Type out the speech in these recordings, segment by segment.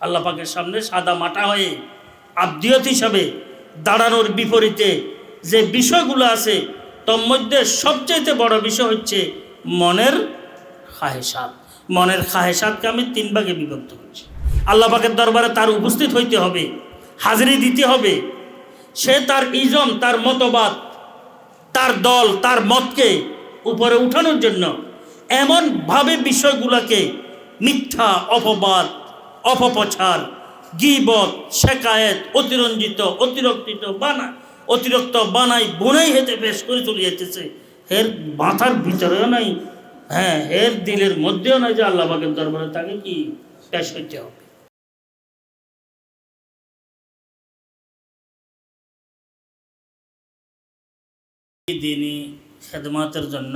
আল্লাহ পাকের সামনে সাদা মাটা হয়ে আবদিয়ত হিসাবে দাঁড়ানোর বিপরীতে যে বিষয়গুলো আছে তোর মধ্যে সবচেয়ে বড় বিষয় হচ্ছে মনের খাহেসাত। মনের খাহেসাতকে আমি 3 ভাগে বিভক্ত করছি। আল্লাহ পাকের দরবারে তার উপস্থিত হইতে হবে, হাজিরি দিতে হবে। সে তার ইজম, তার মতবাদ, তার দল, তার মতকে উপরে উঠানোর জন্য এমনভাবে বিষয়গুলোকে মিথ্যা, অপবাদ, অপপ্রচার, গীবত, শেকায়েত, অতিরিক্ত বানাই বুনাই হেতে পেশ করে চলে যেতেছে। এর মাথার ভিতরেও নাই, হ্যাঁ, এর দিলের মধ্যেও নাই যে আল্লাহ পাকের দরবারে তাকে কি পেশ করতে হবে। দিনই খেদমাতের জন্য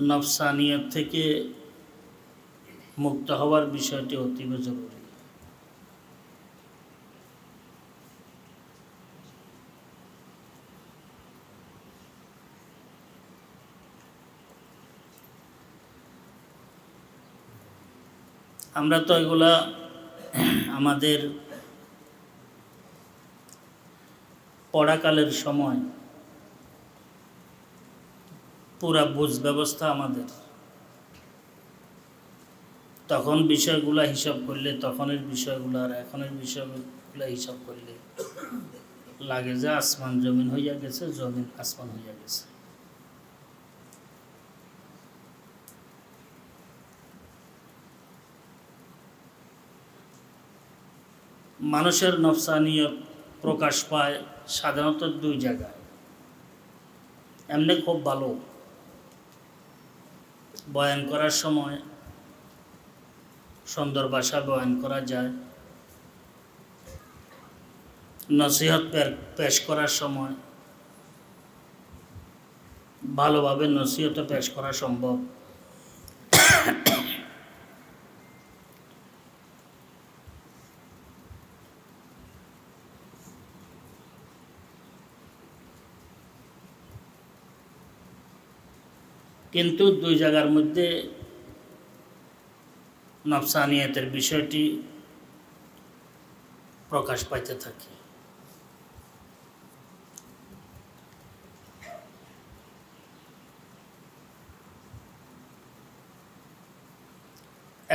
নফসানিয়ত থেকে মুক্ত হওয়ার বিষয়টি অতীব জরুরি। আমরা তো এগুলা আমাদের পড়াকালের সময় পুরা বুঝ ব্যবস্থা আমাদের, তখন বিষয়গুলা হিসাব করলে, তখনের বিষয়গুলো আর এখনের বিষয়গুলো হিসাব করলে লাগে যে আসমান জমিন হইয়া গেছে, জমিন আসমান হইয়া গেছে। মানুষের নফসানিয়ত প্রকাশ পায় সাধারণত 2 জায়গায়। এমনি খুব ভালো বয়ান করার সময় সুন্দর ভাষা বয়ান করা যায়, নসিহত পেশ করার সময় ভালোভাবে নসিহত পেশ করা সম্ভব। কিন্তু 2 জায়গার মধ্যে নফসানিয়তের বিষয়টি প্রকাশ পাইতে থাকে।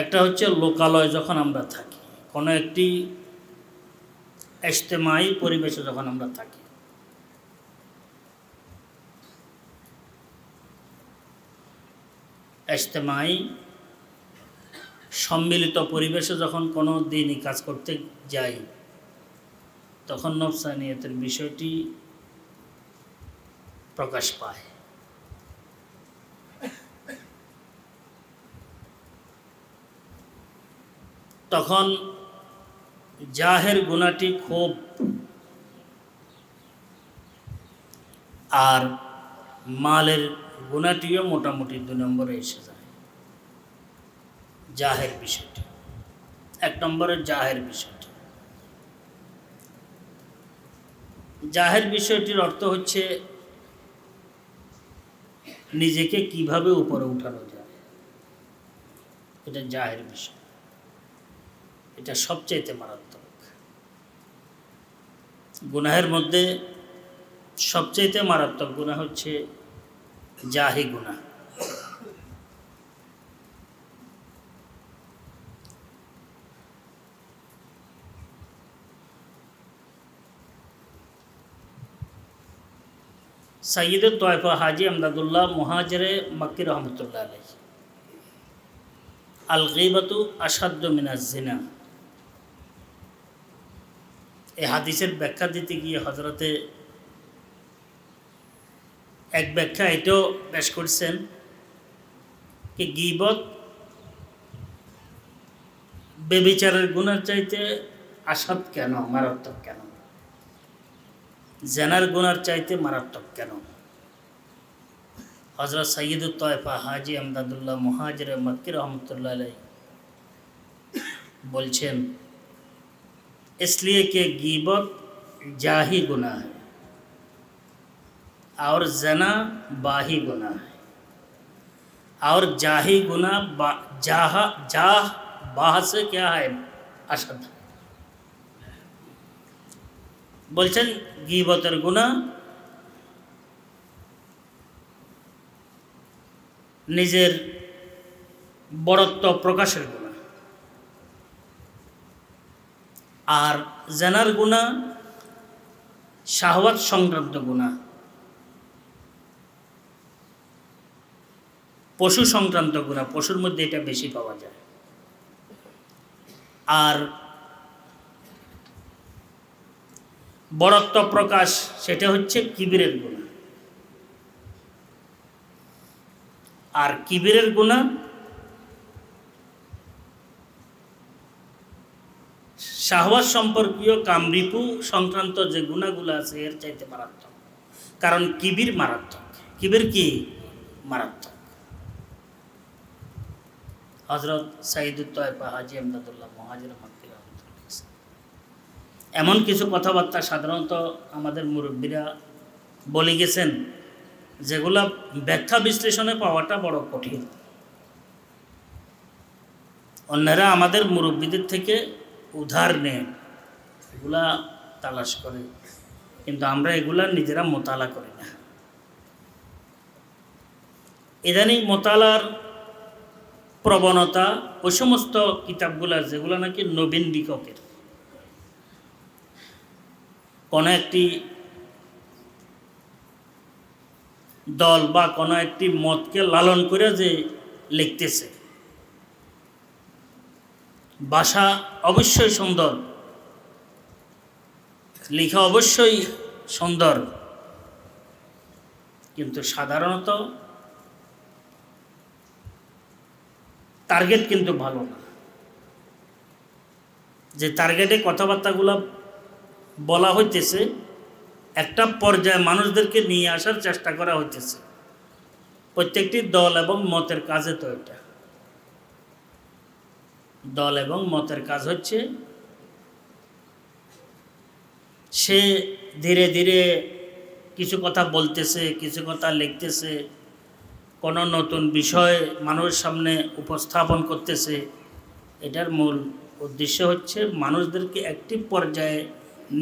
একটা হচ্ছে লোকালয়, যখন আমরা থাকি, কোনো একটি ইজতেমাই পরিবেশে যখন আমরা থাকি, ইজতেমাই সম্মিলিত পরিবেশে যখন কোনো দিনই কাজ করতে যাই, তখন নফসানিয়তের বিষয়টি প্রকাশ পায়। তখন জাহের গুনাহটি খুব, আর মালের গুনাহটিও মোটামুটি 2 নম্বরে এসে যায়। জাহের বিষয়টি 1 নম্বরের জাহের বিষয়টি। জাহের বিষয়টির অর্থ হচ্ছে নিজেকে কিভাবে উপরে উঠানো যায়, এটা জাহের বিষয়। এটা সবচাইতে মারাত্মক গুনাহের মধ্যে। সবচাইতে মারাত্মক গুনাহ হচ্ছে জাহি গুনাহ। সৈয়দ তয়ফা হাজি আমদাদুল্লাহ মুহাজিরে মক্কি রহমতুল্লাহ আলাইহি, আল গীবাতু আশাদ্দু মিনাজ জিনা, এই হাদিসের ব্যাখ্যা দিতে গিয়ে হযরতে এক ব্যাখ্যা এটাও পেশ করছেন কি গীবত বেবিচারের গুনার চাইতে আসাদ কেন, মারাত্মক কেন, জেনার গুনার চাইতে মারাত্মক কেন। হযরত সৈয়দ তয়ফা হাজি আমদাদুল্লাহ মুহাজিরে মক্কি रहमतुल्लाह अलैह बोलছেন, इसलिए कि गीबत जाही गुनाह है और जना बाही गुनाह है और जाही गुना जाह बाह से क्या है अशद বলছেন গীবতের গুনাহ নিজের বড়ত্ব প্রকাশের গুনাহ আর জানার গুনাহ শাহওয়াত সংক্রান্ত গুনাহ পশু সংক্রান্ত গুনাহ পশুর মধ্যে এটা বেশি পাওয়া যায় আর বড়ত্ব প্রকাশ সেটা হচ্ছে কিবিরের গুনাহ আর কিবিরের গুনাহ শাহওয়াত সম্পর্কীয় কামরিপু সংক্রান্ত যে গুনাহগুলো আছে এর চাইতে মারাত্মক কারণ কিবির মারাত্মক কিবির কি মারাত্মক হযরত সাইয়্যিদুত তায়েফা হাজী আমদাদুল্লাহ মুহাজির মক্কি এমন কিছু কথাবার্তা সাধারণত আমাদের মুরব্বীরা বলে গেছেন যেগুলা ব্যাখ্যা বিশ্লেষণে পাওয়াটা বড় কঠিন অন্যরা আমাদের মুরব্বীদের থেকে উধার নেন এগুলা তালাশ করে কিন্তু আমরা এগুলা নিজেরা মোতালা করি না ইদানিং মোতালার প্রবণতা ওই সমস্ত কিতাবগুলা যেগুলো নাকি নবীন লেখকের কোনো একটি দল বা কোনো একটি মতকে লালন করে যে লিখতেছে ভাষা অবশ্যই সুন্দর লেখা অবশ্যই সুন্দর কিন্তু সাধারণত টার্গেট কিন্তু ভালো না যে টার্গেটে কথাবার্তাগুলো বলা হইতেছে একটা পর্যায়ে মানুষদেরকে নিয়ে আসার চেষ্টা করা হইতেছে প্রত্যেকটি দল এবং মতের কাজে তো এটা দল এবং মতের কাজ হচ্ছে সে ধীরে ধীরে কিছু কথা বলতেছে কিছু কথা লিখতেছে কোনো নতুন বিষয় মানুষের সামনে উপস্থাপন করতেছে এটার মূল উদ্দেশ্য হচ্ছে মানুষদেরকে একটি পর্যায়ে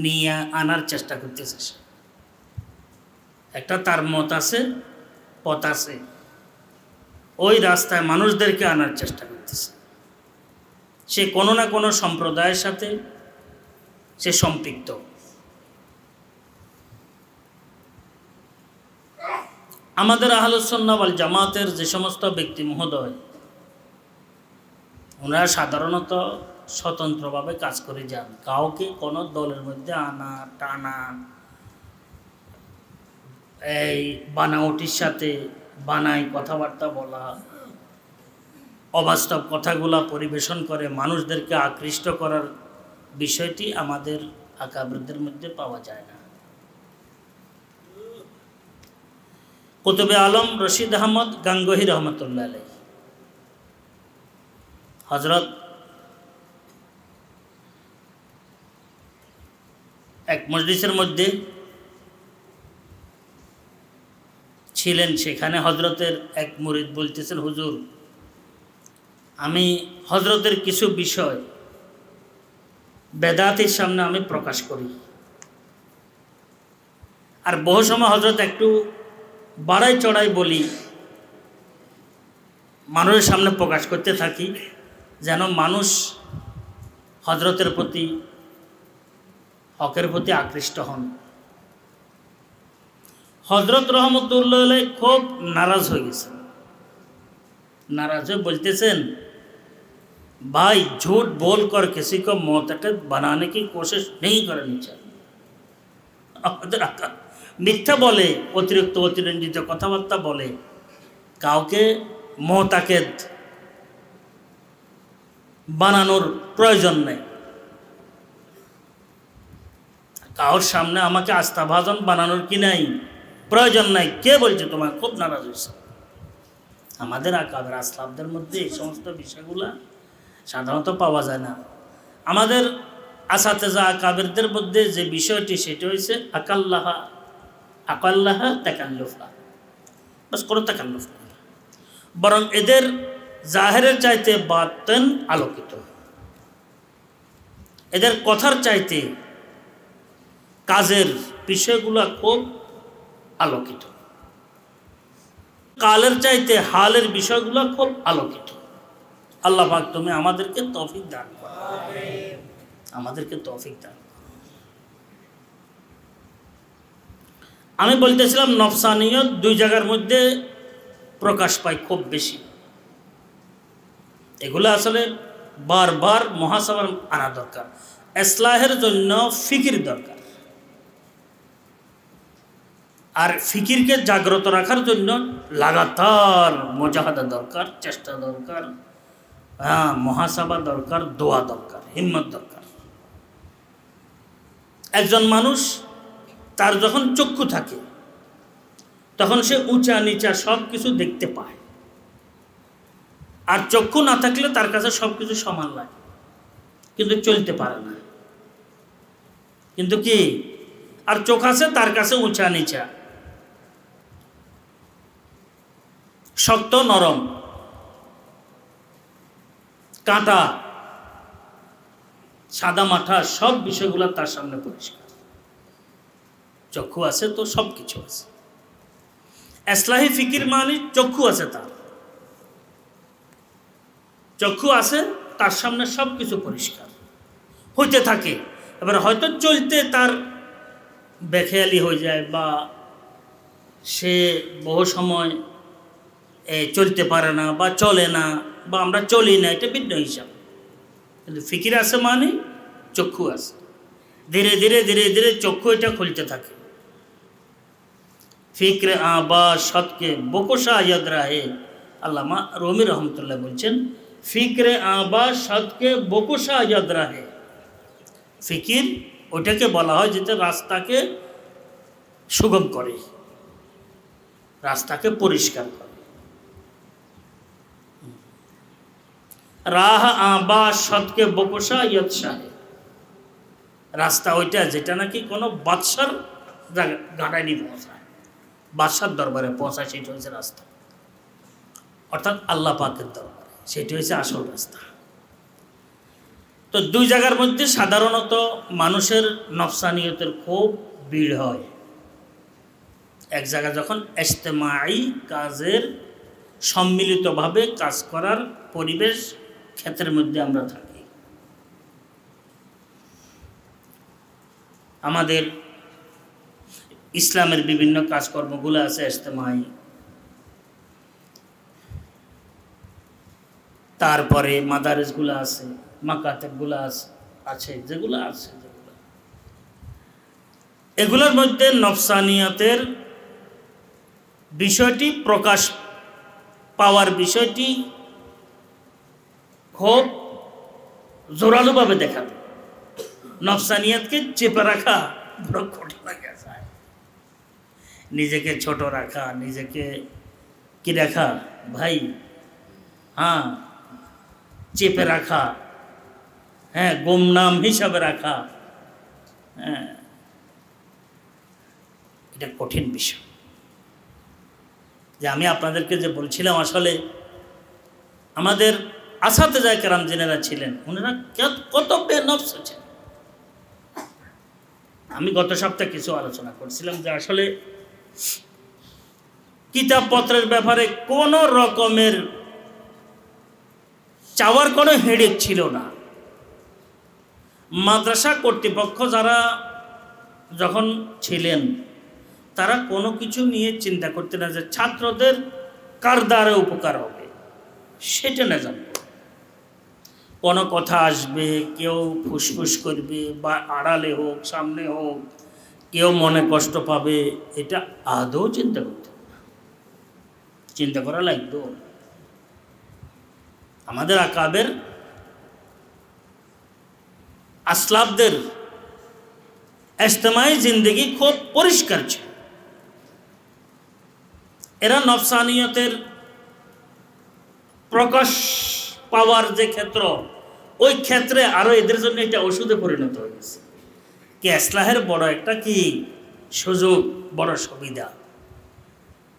নিয়ে আনার চেষ্টা করতেছে একটা তার মত আছে পথ আছে ওই রাস্তায় মানুষদেরকে আনার চেষ্টা করতেছে সে কোনো না কোনো সম্প্রদায়ের সাথে সে সম্পৃক্ত আমাদের আহলুস সুন্নাহ ওয়াল জামাতের যে সমস্ত ব্যক্তি মহোদয় ওনারা সাধারণত স্বতন্ত্রভাবে কাজ করে যান কাউকে কোনো দলের মধ্যে আনা টানা এই বানাওটির সাথে বানাই কথাবার্তা বলা অবাস্তব কথাগুলা পরিবেশন করে মানুষদেরকে আকৃষ্ট করার বিষয়টি আমাদের আকাবিরদের মধ্যে পাওয়া যায় না কুতুবে আলম রশিদ আহমদ গাঙ্গোহী রহমতুল্লাহ আলাইহি হযরত এক মজলিসের মধ্যে ছিলেন সেখানে হযরতের এক মুরিদ বলতেছেন হুজুর আমি হযরতের কিছু বিষয় বেদাতের সামনে আমি প্রকাশ করি আর বহু সময় হযরত একটু বাড়াই চড়াই বলি মানুষের সামনে প্রকাশ করতে থাকি যেন মানুষ হযরতের প্রতি হকের প্রতি আকৃষ্ট হন হযরত রহমতুল্লাহ আলাইহি খুব নারাজ হয়ে গেছেন नाराज है बोलतेছেন भाई झूठ बोलकर किसी को मोतकद बनाने की कोशिश नहीं करनी चाहिए আমাদের আকা মিথ্যা বলে অতিরিক্ত অতিরঞ্জিত কথাবার্তা বলে কাউকে মোতাকেদ বানানোর প্রয়োজন নেই কাউর সামনে আমাকে আস্থাভাজন বানানোর কি নাই প্রয়োজন নাই কে বলছে তোমার খুব নারাজ হইছে আমাদের আকাবের আসলাফদের মধ্যে এই সমস্ত বিষয়গুলো সাধারণত পাওয়া যায় না আমাদের আসাতেজা আকাবেরদের মধ্যে যে বিষয়টি সেটা হইছে আকাল্লাহা তাকাল্লুফা বাস কোনো তাকাল্লুফ না বরং এদের জাহেরের চাইতে বাতেন আলোকিত, এদের কথার চাইতে কাজের বিষয়গুলো খুব আলোকিত, কালের চাইতে হালের বিষয়গুলো খুব আলোকিত। আল্লাহ পাক তুমি আমাদেরকে তৌফিক দান করো, আমাদেরকে তৌফিক দান করো। আমি বলতেছিলাম নফসানিয়ত দুই জায়গার মধ্যে প্রকাশ পায় খুব বেশি। এগুলো আসলে বারবার মুহাসাবার আনা দরকার। ইসলাহের জন্য ফিকির দরকার, আর ফিকিরকে জাগ্রত রাখার জন্য লাগাতার মুজাহাদা দরকার, চেষ্টা দরকার, মুহাসাবা দরকার, দোয়া দরকার, হিম্মত দরকার। একজন মানুষ তার যখন চক্ষু থাকে তখন সে উঁচা নিচা সব কিছু দেখতে পায়, আর চক্ষু না থাকলে তার কাছে সব কিছু সমান লাগে, কিন্তু চলতে পারে না। কিন্তু কি, আর চোখ আছে তার কাছে উঁচা নিচা, শক্ত নরম, কাঁটা সাদা মাঠা সব বিষয়গুলো তার সামনে পরিষ্কার। চক্ষু আছে তো সব কিছু আছে। ইসলাহি ফিকির মানে চক্ষু আছে, তার চক্ষু আছে, তার সামনে সব কিছু পরিষ্কার হইতে থাকে। এবার হয়তো চলতে তার বেখেয়ালি হয়ে যায়, বা সে বহু সময় চলতে পারে না, বা চলে না, বা আমরা চলি না, এটা ভিন্ন হিসাব। কিন্তু ফিকির আছে মানে চক্ষু আছে, ধীরে ধীরে ধীরে ধীরে চক্ষু এটা খুলতে থাকে। ফিক্রে আবা সৎকে বকশা ইয়াদ রাহে, আল্লামা রুমি রহমতুল্লাহ বলছেন, ফিক্রে আবা সৎকে বকশা ইয়াদ রাহে। ফিকির ওটাকে বলা হয় যেটা রাস্তাকে সুগম করে, রাস্তাকে পরিষ্কার করে। রাহ আবা সৎকে বকশা ইয়াদ শাহে, রাস্তা ওইটা যেটা নাকি কোনো বাদশার গাড়ায় নিয়ে পৌঁছায়, বাদশার দরবারে পৌঁছায়, সেটা হচ্ছে রাস্তা, অর্থাৎ আল্লাহ পাকের দরবারে, সেটি হচ্ছে আসল রাস্তা। তো দুই জায়গার মধ্যে সাধারণত মানুষের নফসানিয়তের খুব ভিড় হয়। এক জায়গায় যখন ইজতেমাই কাজের সম্মিলিতভাবে কাজ করার পরিবেশ ক্ষেত্রের মধ্যে আমরা থাকি, আমাদের ইসলামের বিভিন্ন কাজকর্মগুলো আছে ইজতেমাই, তারপরে মাদারিসগুলো আছে, মাকাতেবগুলো আছে, যেগুলো আছে, এগুলোর মধ্যে নফসানিয়তের বিষয়টি প্রকাশ পাওয়ার বিষয়টি খুব জোরালোভাবে দেখা যায়। নফসানিয়তকে চেপে রাখা বড় কঠিন হয়ে যায়। নিজেকে ছোট রাখা, নিজেকে কি রাখা ভাই, চেপে রাখা, গুমনাম হিসাবে রাখা, এটা কঠিন বিষয়। যে আমি আপনাদেরকে যে বলছিলাম, আসলে আমাদের আসাতেজা কেরাম যিনারা ছিলেন, ওনারা কত বেনফস ছিলেন। আমি গত সপ্তাহে কিছু আলোচনা করছিলাম যে আসলে কিতাবপত্রের ব্যাপারে কোনো রকমের চাওয়ার কোনো হেডেক ছিল না। মাদ্রাসা কর্তৃপক্ষ যারা যখন ছিলেন, তারা কোনো কিছু নিয়ে চিন্তা করতে না যে ছাত্রদের কার দ্বারা উপকার হবে সেটা না জানতো। কোনো কথা আসবে, কেউ ফুসফুস করবে, বা আড়ালে হোক সামনে হোক, কেউ মনে কষ্ট পাবে, এটা আদৌ চিন্তা করতে না, চিন্তা করা লাগতো। আমাদের আকাবের আসলাফদের ইজতেমাই জিন্দেগি খুব পরিষ্কার ছিল। এরা নফসানিয়তের প্রকাশ পাওয়ার যে ক্ষেত্র, ওই ক্ষেত্রে আরো এদের জন্য এটা ওষুধে পরিণত হয়ে গেছে। কি ইসলাহের বড় একটা কি সুযোগ, বড় সুবিধা,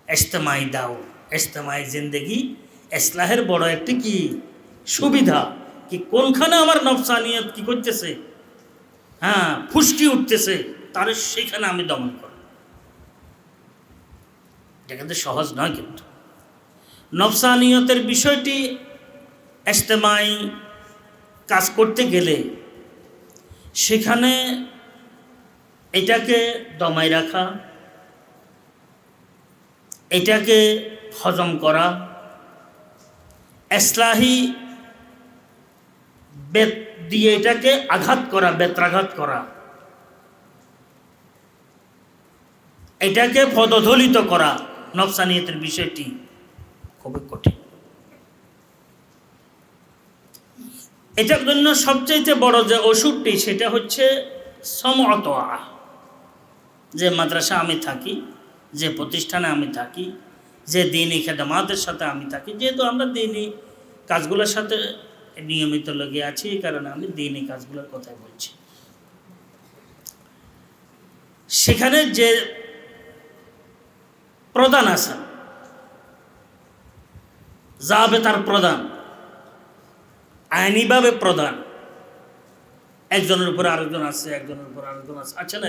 ইজতেমাই দাও, ইজতেমাই জিন্দেগি ইসলাহের বড় একটি কি সুবিধা, কি কোনখানে আমার নফসানিয়ত কি করতেছে, হ্যাঁ ফুসকি উঠতেছে, তার সেখানে আমি দমন করি। এটা কিন্তু সহজ নয়, কিন্তু নফসানিয়তের বিষয়টি ইজতেমাই কাজ করতে গেলে সেখানে এটাকে দমাই রাখা, এটাকে হজম করা, ইসলাহি বেত দিয়ে এটাকে আঘাত করা, বেত্রাঘাত করা, এটাকে পদদলিত করা, নফসানিয়তের বিষয়টি খুবই কঠিন। এটার জন্য সবচেয়ে বড় যে ওষুধটি সেটা হচ্ছে সমতোয়া। যে মাদ্রাসা আমি থাকি, যে প্রতিষ্ঠানে আমি থাকি, যে দ্বীনি খেদমাতের সাথে আমি থাকি, যেহেতু আমরা দ্বীনি কাজগুলোর সাথে নিয়মিত লেগে আছি, এই কারণে আমি দ্বীনি কাজগুলোর কথাই বলছি। সেখানে যে প্রধান আছেন, যাবে তার প্রধান, আইনিভাবে প্রধান, একজনের উপরে আরেকজন আছে, একজনের উপর আরেকজন আছে, আচ্ছা না,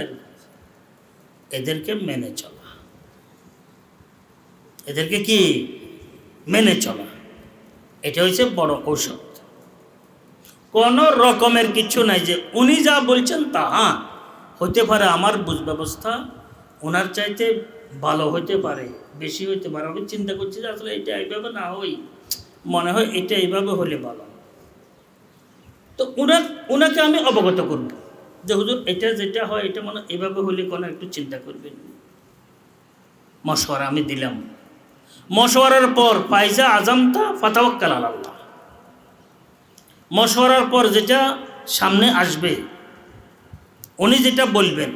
এদেরকে মেনে চলা, এদেরকে কি মেনে চলা, এটা হচ্ছে বড় ঔষধ। কোন রকমের কিছু নাই যে উনি যা বলছেন তা হ্যাঁ হতে পারে, আমার বুঝ ব্যবস্থা ওনার চাইতে ভালো হতে পারে, বেশি হতে পারে, আমি চিন্তা করছি যে আসলে এটা এইভাবে না হই, মনে হয় এটা এইভাবে হলে ভালো। তো ওনাকে আমি অবগত করব যে হুজুর এটা যেটা হয় এটা মানে এভাবে হলে কোনো একটু চিন্তা করবেন। মশওয়ারা আমি দিলাম, মশওয়ারার পর ফাইজা আজমতা ফাতাওয়াক্কাল আলাল্লাহ, মশওয়ারার পর যেটা সামনে আসবে, উনি যেটা বলবেন,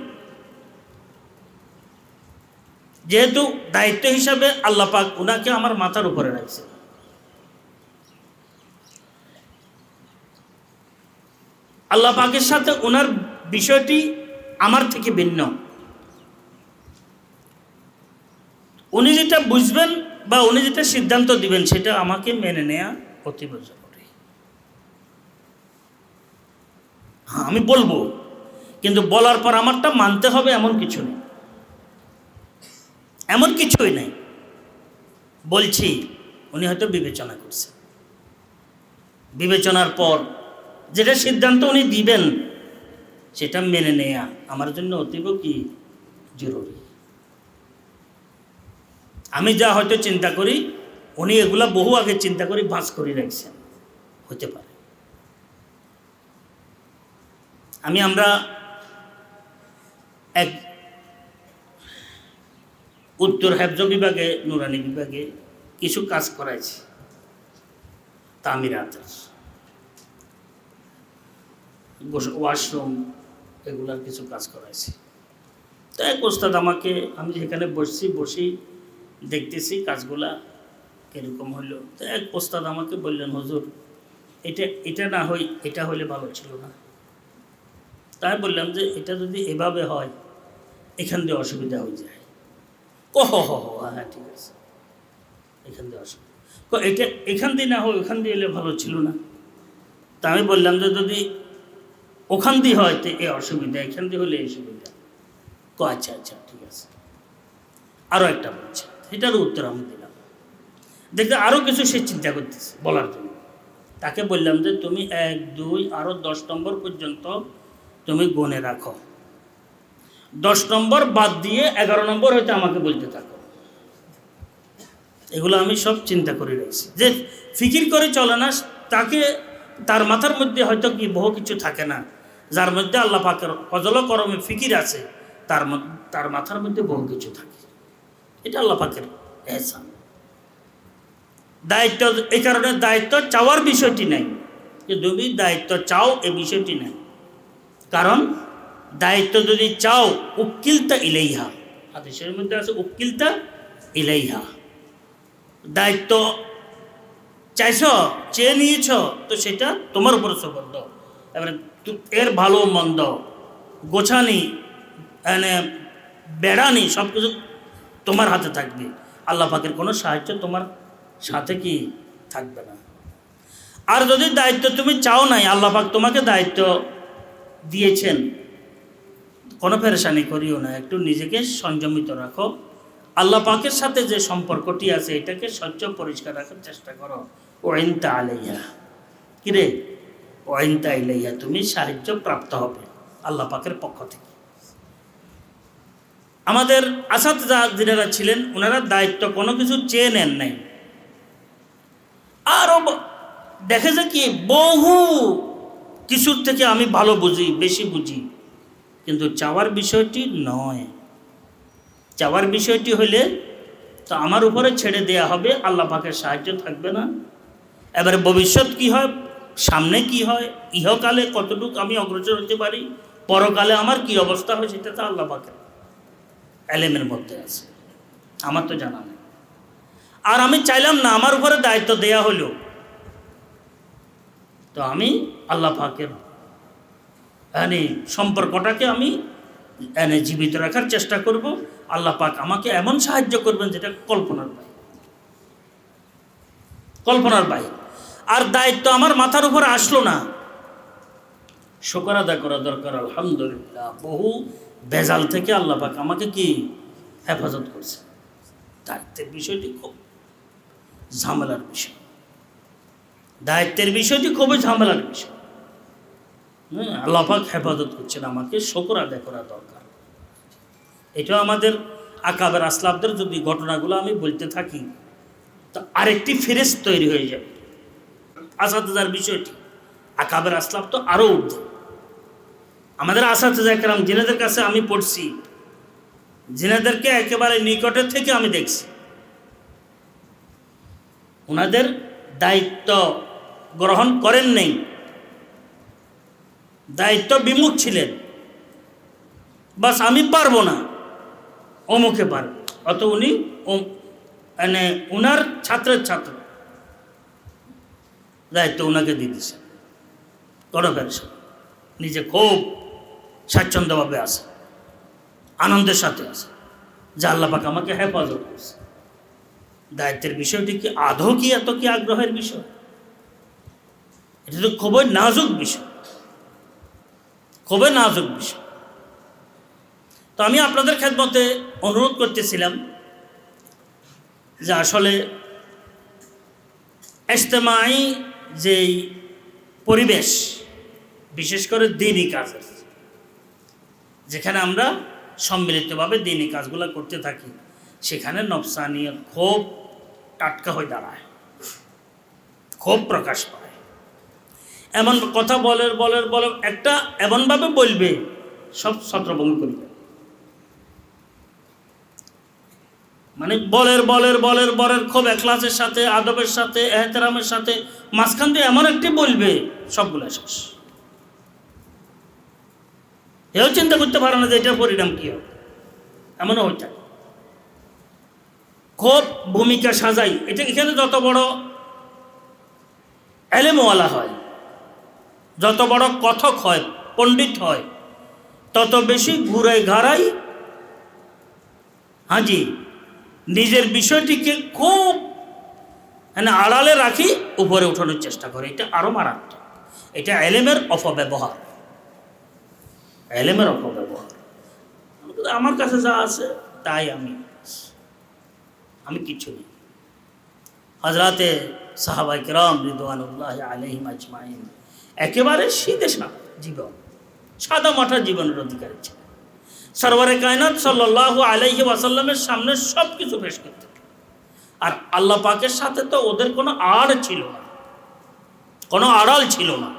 যেহেতু দায়িত্ব হিসাবে আল্লাহ পাক উনাকে আমার মাথার উপরে রাখছে, আল্লাহ পাকের সাথে ওনার বিষয়টি আমার থেকে ভিন্ন। উনি যেটা বুঝবেন বা উনি যেটা সিদ্ধান্ত দিবেন সেটা আমাকে মেনে নেওয়া অতীব জরুরি। হ্যাঁ আমি বলবো, কিন্তু বলার পর আমারটা মানতে হবে এমন কিছু নেই, এমন কিছুই নাই। বলছি উনি হয়তো বিবেচনা করছেন, বিবেচনার পর যেটা সিদ্ধান্ত উনি দিবেন সেটা মেনে নেয়া আমার জন্য অতীব কি জরুরি। আমি যা হয়তো চিন্তা করি উনি এগুলা বহু আগে চিন্তা করি ভাঁজ করে রাখছেন, হতে পারে। আমরা এক উত্তর হেফজ বিভাগে, নুরানি বিভাগে কিছু কাজ করাইছি, তামিরাতের ওয়াশরুম এগুলার কিছু কাজ করাইছি। তো এক ওস্তাদ আমাকে, আমি যেখানে বসি দেখতেছি কাজগুলা কীরকম হইলো, তো এক ওস্তাদ আমাকে বললেন হুজুর এটা না হই এটা হইলে ভালো ছিল না। তাই বললাম যে এটা যদি এভাবে হয় এখান দিয়ে অসুবিধা হয়ে যায়। হ্যাঁ ঠিক আছে, এখান দিয়ে অসুবিধা, এটা এখান দিয়ে না হয় ওখান দিয়ে এলে ভালো ছিল না। তা আমি বললাম যে যদি ওখান দিয়ে হয় তো এ অসুবিধা, এখান দিয়ে হলে এই সুবিধা। আচ্ছা আচ্ছা ঠিক আছে। আরও একটা বলছে, এটারও উত্তর আমি দিলাম। দেখতে আরও কিছু সে চিন্তা করতেছে বলার জন্য, তাকে বললাম যে তুমি 1, 2 আরও 10 নম্বর পর্যন্ত তুমি গুনে রাখো, 10 নম্বর বাদ দিয়ে 11 নম্বর হয়তো আমাকে বলতে থাকো। এগুলো আমি সব চিন্তা করে রাখছি, যে ফিকির করে চলে না, তাকে তার মাথার মধ্যে হয়তো কি বহু কিছু থাকে না, যার মধ্যে আল্লাহ পাকের ফজল করমে ফিকির আছে, তার মাথার মধ্যে বহু কিছু থাকে। এটা আল্লাহ পাকের এহসান। দায়িত্ব, এই কারণে দায়িত্ব চাওয়ার বিষয়টি নাই, যে তুমি দায়িত্ব চাও এই বিষয়টি নাই। কারণ দায়িত্ব যদি চাও উকিলতা ইলাইহা, হাদিসের মধ্যে আছে উকিলতা ইলাইহা, দায়িত্ব চাইছ, চেয়ে নিয়েছ, তো সেটা তোমার উপর সুবদ্ধ। এবারে এর ভালো মন্দ, গোছানি, বেড়ানি সব কিছু তোমার হাতে থাকবে। আল্লাহ পাকের কোনো সাহায্য তোমার সাথে কি থাকবে না। আর যদি দায়িত্ব তুমি চাও নাই, আল্লাহ পাক তোমাকে দায়িত্ব দিয়েছেন, কোনো পেরেশানি করিও না, একটু নিজেকে সংযমিত রাখো। আল্লাহ পাকের সাথে যে সম্পর্কটি আছে এটাকে স্বচ্ছ পরিষ্কার রাখার চেষ্টা করো। ওয়াইনতা আলাইয়া, কিরে ওয়াইনতা আলাইয়া, তুমি সাহায্য প্রাপ্ত হবে আল্লাহ পাকের পক্ষ থেকে। আমাদের আসাদজা যিনারা ছিলেন ওনারা দায়িত্ব কোনো কিছু চেয়ে নেন নাই। আরও দেখে যে কি বহু কিছুর থেকে আমি ভালো বুঝি, বেশি বুঝি, কিন্তু চাওয়ার বিষয়টি নয়। চাওয়ার বিষয়টি হইলে তো আমার উপরে ছেড়ে দেয়া হবে, আল্লাহ পাকের সাহায্য থাকবে না। এবারে ভবিষ্যৎ কি হয়, সামনে কি হয়, ইহকালে কতটুকু আমি অগ্রসর হতে পারি, পরকালে আমার কি অবস্থা হয়, সেটা তো আল্লাহ পাকের এলেমের মধ্যে আছে, আমার তো জানা নেই। আর আমি চাইলাম না, আমার উপরে দায়িত্ব দেয়া হলো, তো আমি আল্লাহ পাকের সম্পর্কটাকে আমি জীবিত রাখার চেষ্টা করব। আল্লাহ পাক আমাকে এমন সাহায্য করবেন যেটা কল্পনার বাইরে, কল্পনার বাইরে। আর দায়িত্ব আমার মাথার উপর আসলো না, শুকর আদায় করা দরকার। আলহামদুলিল্লাহ, বহু বেজাল থেকে আল্লাহ পাক আমাকে কি হেফাজত করছে। দায়িত্বের বিষয়টি খুব ঝামেলার বিষয়, দায়িত্বের বিষয়টি খুবই ঝামেলার বিষয়। আল্লাহ পাক হেফাজত করছেন, আমাকে শুকর আদায় করা দরকার। এটাও আমাদের আকাবের আসলাফদের যদি ঘটনাগুলো আমি বলতে থাকি তো আরেকটি ফেরেস তৈরি হয়ে যাবে। আসাদজার বিষয়টি, আকাবের আসলাফ তো আরও ঊর্ধ্বে। আমাদের আসাদজা একরাম যিনাদের কাছে আমি পড়ছি, যিনাদেরকে একেবারে নিকটের থেকে আমি দেখছি, ওনাদের দায়িত্ব গ্রহণ করেন নেই, দায়িত্ব বিমুখ ছিলেন। বাস আমি পারবো না, অমুকে পারবে, অত উনি উনার ছাত্রের ছাত্র, দায়িত্ব ওনাকে দিয়ে দিয়েছেন। কোনো পেরেশান, নিজে খুব স্বাচ্ছন্দ্যভাবে আছে, আনন্দের সাথে আছে যে আল্লাহ পাক আমাকে হেফাজত করছে। দায়িত্বের বিষয়টি কি আদৌ কি এত কি আগ্রহের বিষয়? এটা তো খুবই নাজুক বিষয়, খুবই নাজুক বিষয়। তো আমি আপনাদের খেদমতে অনুরোধ করতেছিলাম যে আসলে ইজতেমাই যেই পরিবেশ, বিশেষ করে দ্বীনি কাজের, যেখানে আমরা সম্মিলিতভাবে দ্বীনি কাজগুলো করতে থাকি, সেখানে নফসানিয়ত খুব টাটকা হয়ে দাঁড়ায়, খুব প্রকাশ পায়। এমন কথা বলের একটা এমনভাবে বলবে সব ছত্রভঙ্গ করবে, মানে বলের খুব এখলাসের সাথে, আদবের সাথে, এহতেরামের সাথে, মাঝখান দিয়ে এমন একটি বলবে সবগুলো শেষ। এও চিন্তা করতে পারে না যে এটার পরিণাম কী হবে, এমনও হয়ে থাকে। খুব ভূমিকা সাজাই, এটা এখানে যত বড় এলেমওয়ালা হয়, যত বড় কথক হয়, পণ্ডিত হয়, তত বেশি ঘুরে ঘাড়াই হাজি নিজের বিষয়টিকে খুব আড়ালে রাখি উপরে উঠানোর চেষ্টা করে। এটা আরও মারাত্মক, এটা এলেমের অপব্যবহার, এলেমের অপব্যবহার। আমার কাছে যা আছে তাই আমি কিছু নেই। হযরতে সাহাবায়ে কেরাম রিদওয়ানুল্লাহি আলাইহিম আজমাইন একেবারে সিধে সাদা জীবন, সাদা মাঠা জীবনের অধিকারী ছিলেন। সরওয়ারে কায়নাত সাল্লাল্লাহু আলাইহি ওয়াসাল্লামের সামনে সব কিছু পেশ করতেন। আর আল্লাহ পাকের সাথে তো ওদের কোনো আড় ছিল না, কোনো আড়াল ছিল না,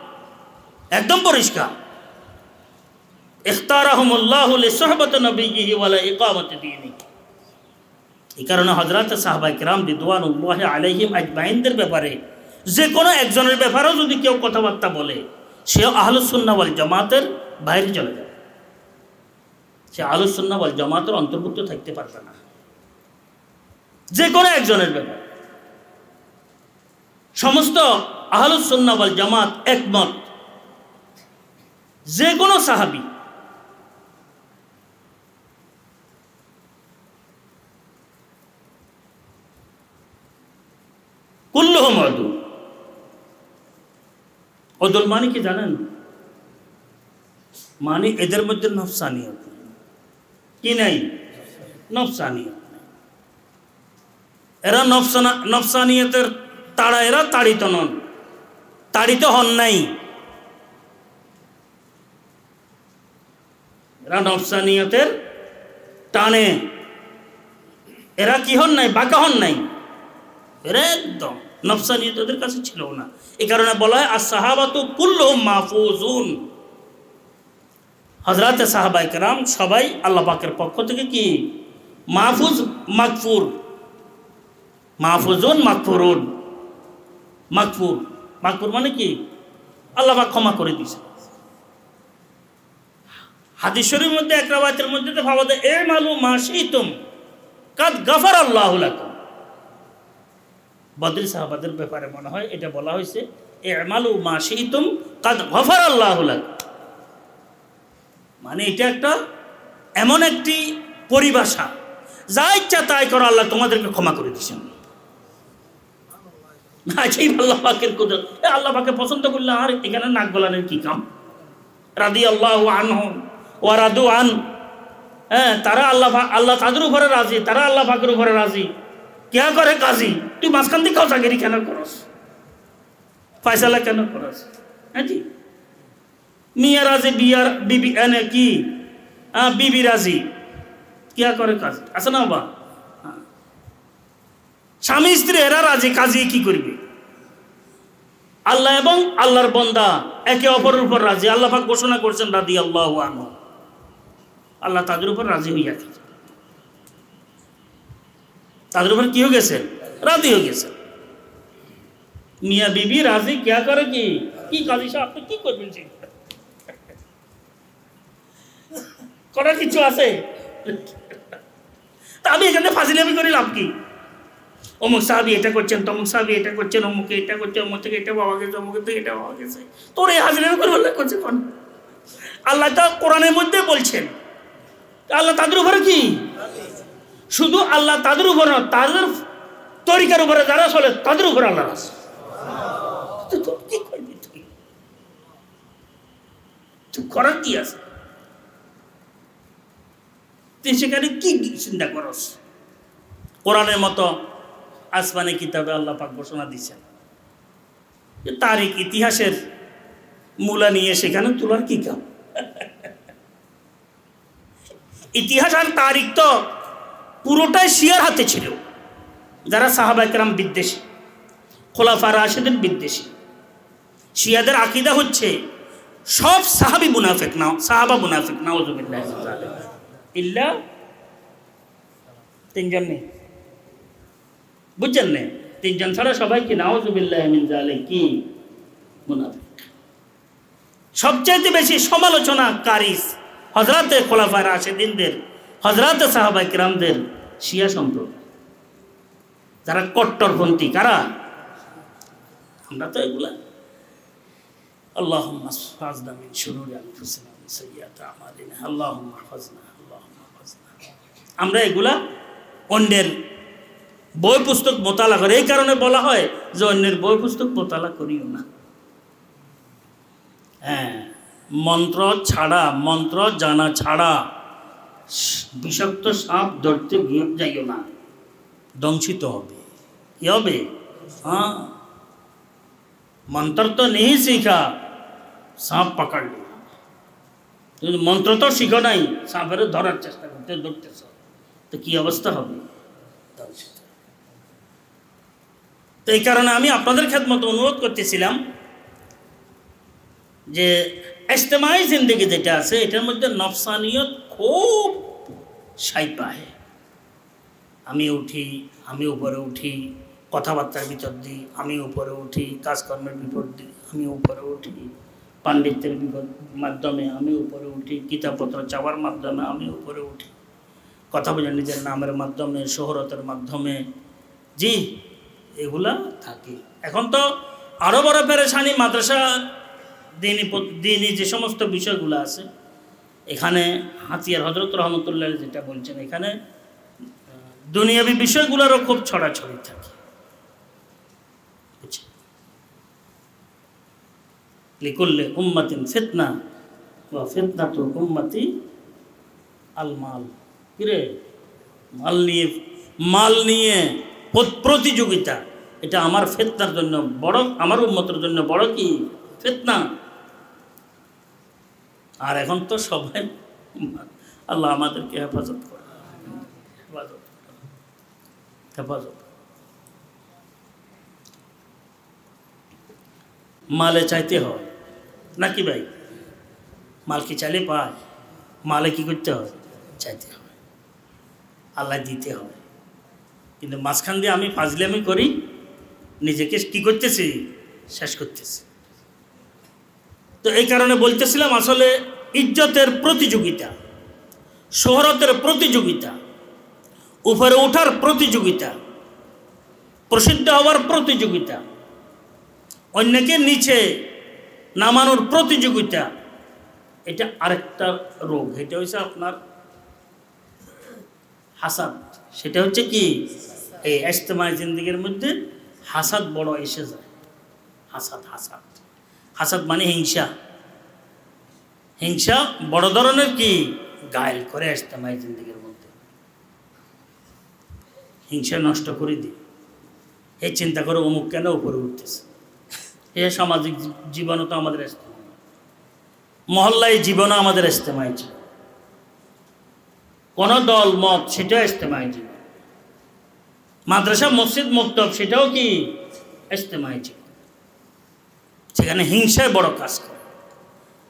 একদম পরিষ্কার। ইখতারাহুমুল্লাহু লিসুহবাতি নবিয়্যিহি ওয়া লিইকামাতি দীনিহি। এই কারণে হযরত সাহাবায়ে কেরাম রিদওয়ানুল্লাহি আলাইহিম আজমাইনদের ব্যাপারে যে কোনো একজনের ব্যাপারেও যদি কেউ কথাবার্তা বলে, সে আহলুস সুন্নাহ ওয়াল জামাতের বাইরে চলে যাবে, সে আহলুস সুন্নাহ ওয়াল জামাতের অন্তর্ভুক্ত থাকতে পারবে না। যে কোনো একজনের ব্যাপারে সমস্ত আহলুস সুন্নাহ ওয়াল জামাত একমত, যে কোনো সাহাবী কুল্লুহুম উদুল। উদুল মানে কি জানেন? মানে এদের মধ্যে নফসানিয়ত কি নাই? নফসানিয়ত। এরা নফসানিয়তের তাড়া, এরা তাড়িত নন, তাড়িত হন নাই। এরা নফসানিয়তের টানে এরা কি হন নাই? বাঁকা হন নাই। এরা একদম নফসানিয়ত ওদের কাছে ছিল না। এই কারণে বলা হয় as-সাহাবাতু কুল্লুহুম মাহফুজুন। হযরতে সাহাবায়ে কেরাম সবাই আল্লাহ পাকের পক্ষ থেকে কি মাহফুজ, মাগফুর। মাহফুজুন মাগফুরুন। মাগফুর, মাগফুর মানে কি? আল্লাহ পাক ক্ষমা করে দিয়েছেন। হাদিস শরীফের মধ্যে এক রাওয়ায়াতের মধ্যে ভাবা যায় ইমালু মা শিতুম কাদ গাফারাল্লাহু লাকুম। বদরি সাহাবাদের ব্যাপারে মনে হয় এটা বলা হয়েছে ইমালু মা শিতুম কাদ গাফারাল্লাহু লাকুম। মানে এটা একটা এমন একটি পরিভাষা, যা ইচ্ছা তাই করো, আল্লাহ তোমাদেরকে ক্ষমা করে দিয়েছেন। আল্লাহ পাকের কুদরত। আল্লাহ পাকে পছন্দ করলে আর এখানে নাক গলানোর কি কাম? রাদিয়াল্লাহু আনহুম ওয়া রাদু আন। হ্যাঁ, তারা আল্লাহ তাদের উপরে রাজি, তারা আল্লাহ পাকের উপরে রাজি। কে করে কাজী? তুই মাঝখান থেকে কাউসাগিরি কেন করস? ফয়সালা কেন করস? হ্যাঁ জি, মিয়া রাজি, বিয়ার বিবি এনে কি বিবি রাজি, কে করে কাজ আছে না বাবা? স্বামী স্ত্রী এরা রাজি, কাজী কি করবে? আল্লাহ এবং আল্লাহর বান্দা একে অপরের উপর রাজি। আল্লাহ পাক ঘোষণা করছেন রাদিয়াল্লাহু আনহু, আল্লাহ তাদের উপর রাজি হয়ে গেছে। তাদের উপর কি হয়ে গেছে? রাজি হয়ে গেছে। মিয়া বিবি রাজি, কে করে কি? কি কাজী সাহেব আপনি কি করবেন? করার কিছু আছে? তা আমি এখানে ফাজিলামি করে লাভ কি? অমুক সাহাবী এটা করছেন, তমুক সাহাবী এটা করছেন, অমুকে এটা করছে, অমুক থেকে এটা পাওয়া গেছে, অমুক থেকে এটা পাওয়া গেছে। তোর এই হাজিরামি করে বললে করছে কোন? আল্লাহ তা কোরআনের মধ্যে বলছেন আল্লাহ তাদের উপরে কি? শুধু আল্লাহ তাদের উপর না, তাদের তরিকার উপরে যারা চলে তাদের উপরে আল্লাহ আছে। কি করবি তুই? তুই করার কি আছে? তুই সেখানে কি চিন্তা করস? কোরআনের মতো আসমানি কিতাবে আল্লাহ পাক ঘোষণা দিচ্ছেন যে তারিখ ইতিহাসের মূলা নিয়ে সেখানে তোলার কি কাম? ইতিহাস আর তারিখ তো পুরোটাই শিয়ার হাতে ছিল, যারা সাহাবায়ে কেরাম বিদ্বেষী, খোলাফা রাশিদিন বিদ্বেষী। শিয়াদের আকীদা হচ্ছে সব সাহাবী মুনাফিক, না সাহাবা মুনাফিক, নাউযুবিল্লাহি মিন যালিক, ইল্লা তিনজন নেই, বুঝছেন না? তিনজন ছাড়া সবাই কি নাউযুবিল্লাহি মিন যালিক কি মুনাফিক। সবচেয়ে বেশি সমালোচনাকারী হযরতে খোলাফা রাশিদিনদের, হযরতে সাহাবায়ে কেরামদের শিয়া সম্প্রদায়, যারা কট্টরপন্থী। কারা? আমরা তো এগুলা আল্লাহুম্মা হাফিজনা মিন শুরুরি আনফুসিনা ওয়া সাইয়্যাতি আমালিনা আল্লাহুম্মা হাফিজনা আল্লাহুম্মা হাফিজনা। আমরা এগুলা অন্যের বই পুস্তক মোতালা করে। এই কারণে বলা হয় যে অন্যের বই পুস্তক মোতালা করিও না। হ্যাঁ, মন্ত্র ছাড়া, মন্ত্র জানা ছাড়া বিষাক্ত সাপ ধরতে গিয়ে যাইও না, দংশিত হবে। কি হবে? हाँ, मंत्र तो नहीं सीखा, सांप पकड़ लिया। मंत्र तो सीखो नहीं, सांपेर धरार चेष्टा करते धरतेছ, तो কি অবস্থা হবে? তো এই কারণে আমি আপনাদের খেদমতে অনুরোধ করতেছিলাম যে ইজতেমাই জিন্দেগি যেটা আছে এটার মধ্যে নফসানিয়ত খুব সাইপায়। আমি উঠি, আমি উপরে উঠি, কথাবার্তার ভিতর দিই আমি উপরে উঠি, কাজকর্মের বিপদ দিই আমি উপরে উঠি, পাণ্ডিত্যের মাধ্যমে আমি উপরে উঠি, কিতাবপত্র চাওয়ার মাধ্যমে আমি উপরে উঠি, কথা বলে নিজের নামের মাধ্যমে, শোহরতের মাধ্যমে, জি এগুলা থাকে। এখন তো আরও বড় পেরেশানি, মাদ্রাসা দিনই যে সমস্ত বিষয়গুলো আছে এখানে হাতিয়ার হযরত রহমতুল্লাহ যেটা বলছেন, এখানে দুনিয়াবী বিষয়গুলোরও খুব ছড়াছড়ি থাকে। লিকুল্লি উম্মাতিন ফিতনা ওয়া ফিতনাতু উম্মতি আল মাল। কিরে, মাল নিয়ে প্রতিযোগিতা, এটা আমার ফিতনার জন্য বড়, আমার উম্মতের জন্য বড় কি ফিতনা। আর এখন তো সবাই, আল্লাহ আমাদেরকে হেফাজত করে, হেফাজত। মালে চাইতে হয় নাকি ভাই? মাল কি চাইলে পায়? মালে কি করতে হয়? চাইতে হয়, আল্লাহ দিতে হয়। কিন্তু মাঝখান দিয়ে আমি ফাজলামি করি, নিজেকে কি করতেছি? শেষ করতেছি। তো এই কারণে বলতেছিলাম, আসলে ইজ্জতের প্রতিযোগিতা, শোহরতের প্রতিযোগিতা, উপরে ওঠার প্রতিযোগিতা, প্রসিদ্ধ হওয়ার প্রতিযোগিতা, অন্যকে নিচে নামানোর প্রতিযোগিতা, এটা আরেকটা রোগ। এটা হচ্ছে আপনার হাসাদ। সেটা হচ্ছে কি, এই ইজতেমাই জিন্দেগির মধ্যে হাসাদ বড় এসে যায়। হাসাদ, হাসাদ, হাসাদ মানে হিংসা। হিংসা বড় ধরনের কি গায়েল করে ইজতেমাই জিন্দেগির মধ্যে, হিংসা নষ্ট করে দিই। এই চিন্তা করে অমুক কেন উপরে উঠতেছে। এ সামাজিক জীবনও তো আমাদের ইজতেমাই, মহল্লায় জীবনও আমাদের ইজতেমাই ছিল, কোন দল মত সেটাও ইজতেমাই জীবন, মাদ্রাসা মসজিদ মক্তব সেটাও কি ইজতেমাই জীবন। সেখানে হিংসায় বড় কাজ করে,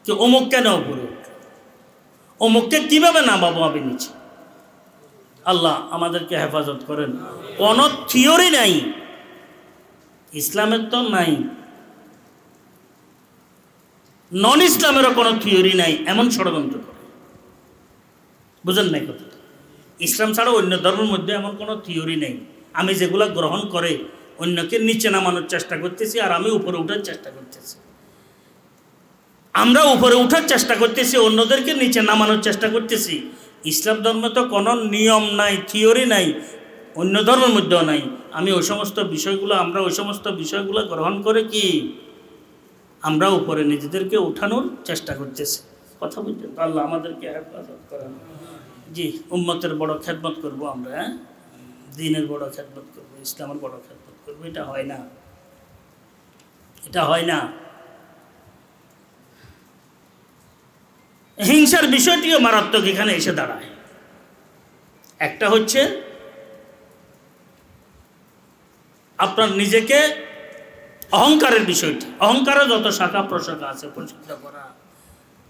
যে অমুক কেন উপরে উঠল, অমুককে কিভাবে নামাবো আমি নিচে। আল্লাহ আমাদেরকে হেফাজত করেন। কোনো থিওরি নাই ইসলামের, তো নাই, নন ইসলামেরও কোনো থিওরি নাই, এমন ষড়যন্ত্র করে। বুঝেন নাই কথা? ইসলাম ছাড়া অন্য ধর্মের মধ্যে এমন কোনো থিওরি নেই। আমি যেগুলো গ্রহণ করে অন্যকে নিচে নামানোর চেষ্টা করতেছি, আর আমি উপরে উঠার চেষ্টা করতেছি। আমরা উপরে উঠার চেষ্টা করতেছি, অন্যদেরকে নিচে নামানোর চেষ্টা করতেছি। ইসলাম ধর্মে তো কোনো নিয়ম নাই, থিওরি নাই, অন্য ধর্মের মধ্যেও নাই। আমি ওই সমস্ত বিষয়গুলো, আমরা ওই সমস্ত বিষয়গুলো গ্রহণ করে কি আমরা উপরে নিজেদেরকে উঠানোর চেষ্টা করতেছি। কথা বুঝছেন তো? আল্লাহ আমাদেরকে হেফাজত করেন। জি, উম্মতের বড় খেদমত করব আমরা, হ্যাঁ, দ্বীনের বড় খেদমত করব, ইসলামের বড় খেদমত করব। এটা হয় না, এটা হয় না। হিংসার বিষয়টিও মারাত্মক এখানে এসে দাঁড়ায়। একটা হচ্ছে আপনার নিজেকে অহংকারের বিষয়টি, অহংকারও যত শাখা প্রশাখা আছে, প্রসিদ্ধ করা,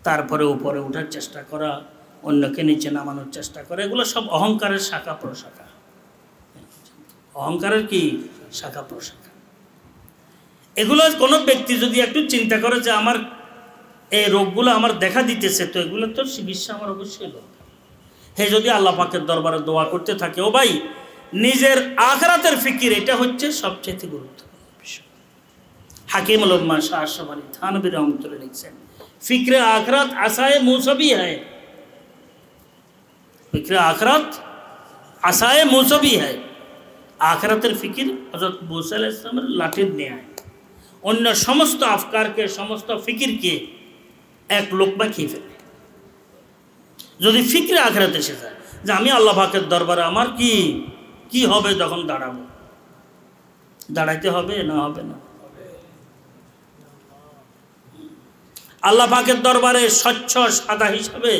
তারপরে উপরে ওঠার চেষ্টা করা, অন্যকে নিচে নামানোর চেষ্টা করা, এগুলো সব অহংকারের শাখা প্রশাখা। অহংকারের কি শাখা প্রশাখা। এগুলো কোনো ব্যক্তি যদি একটু চিন্তা করে যে আমার এই রোগগুলো আমার দেখা দিতেছে, তো এগুলো তো চিকিৎসা আমার অবশ্যই দরকার। হে যদি আল্লাহ পাকের দরবারে দোয়া করতে থাকে, ও ভাই নিজের আখিরাতের ফিকির, এটা হচ্ছে সবচেয়ে গুরুত্বপূর্ণ বিষয়। হাকিমুল উম্মাহ শাহ আশরাফ আলী থানভী রহমাতুল্লাহ লিখছেন, ফিক্রে আখিরাত আসায়ে মুসবি হয়। ফিক্রে আখিরাত আসায়ে মুসবি হয়। আখিরাতের ফিকির হযরত মুসা আলাইহিস সালামের লাঠির ন্যায়। অন্য সমস্ত আফকারকে, সমস্ত ফিকিরকে এক লোকমা খেয়ে ফেলে। যদি ফিক্রে আখিরাত এসে যায় যে আমি আল্লাহ পাকের দরবারে আমার কি কি হবে, যখন দাঁড়াবো, দাঁড়াইতে হবে না হবে না? আল্লাহ পাকের দরবারে স্বচ্ছ সাদা হিসাবে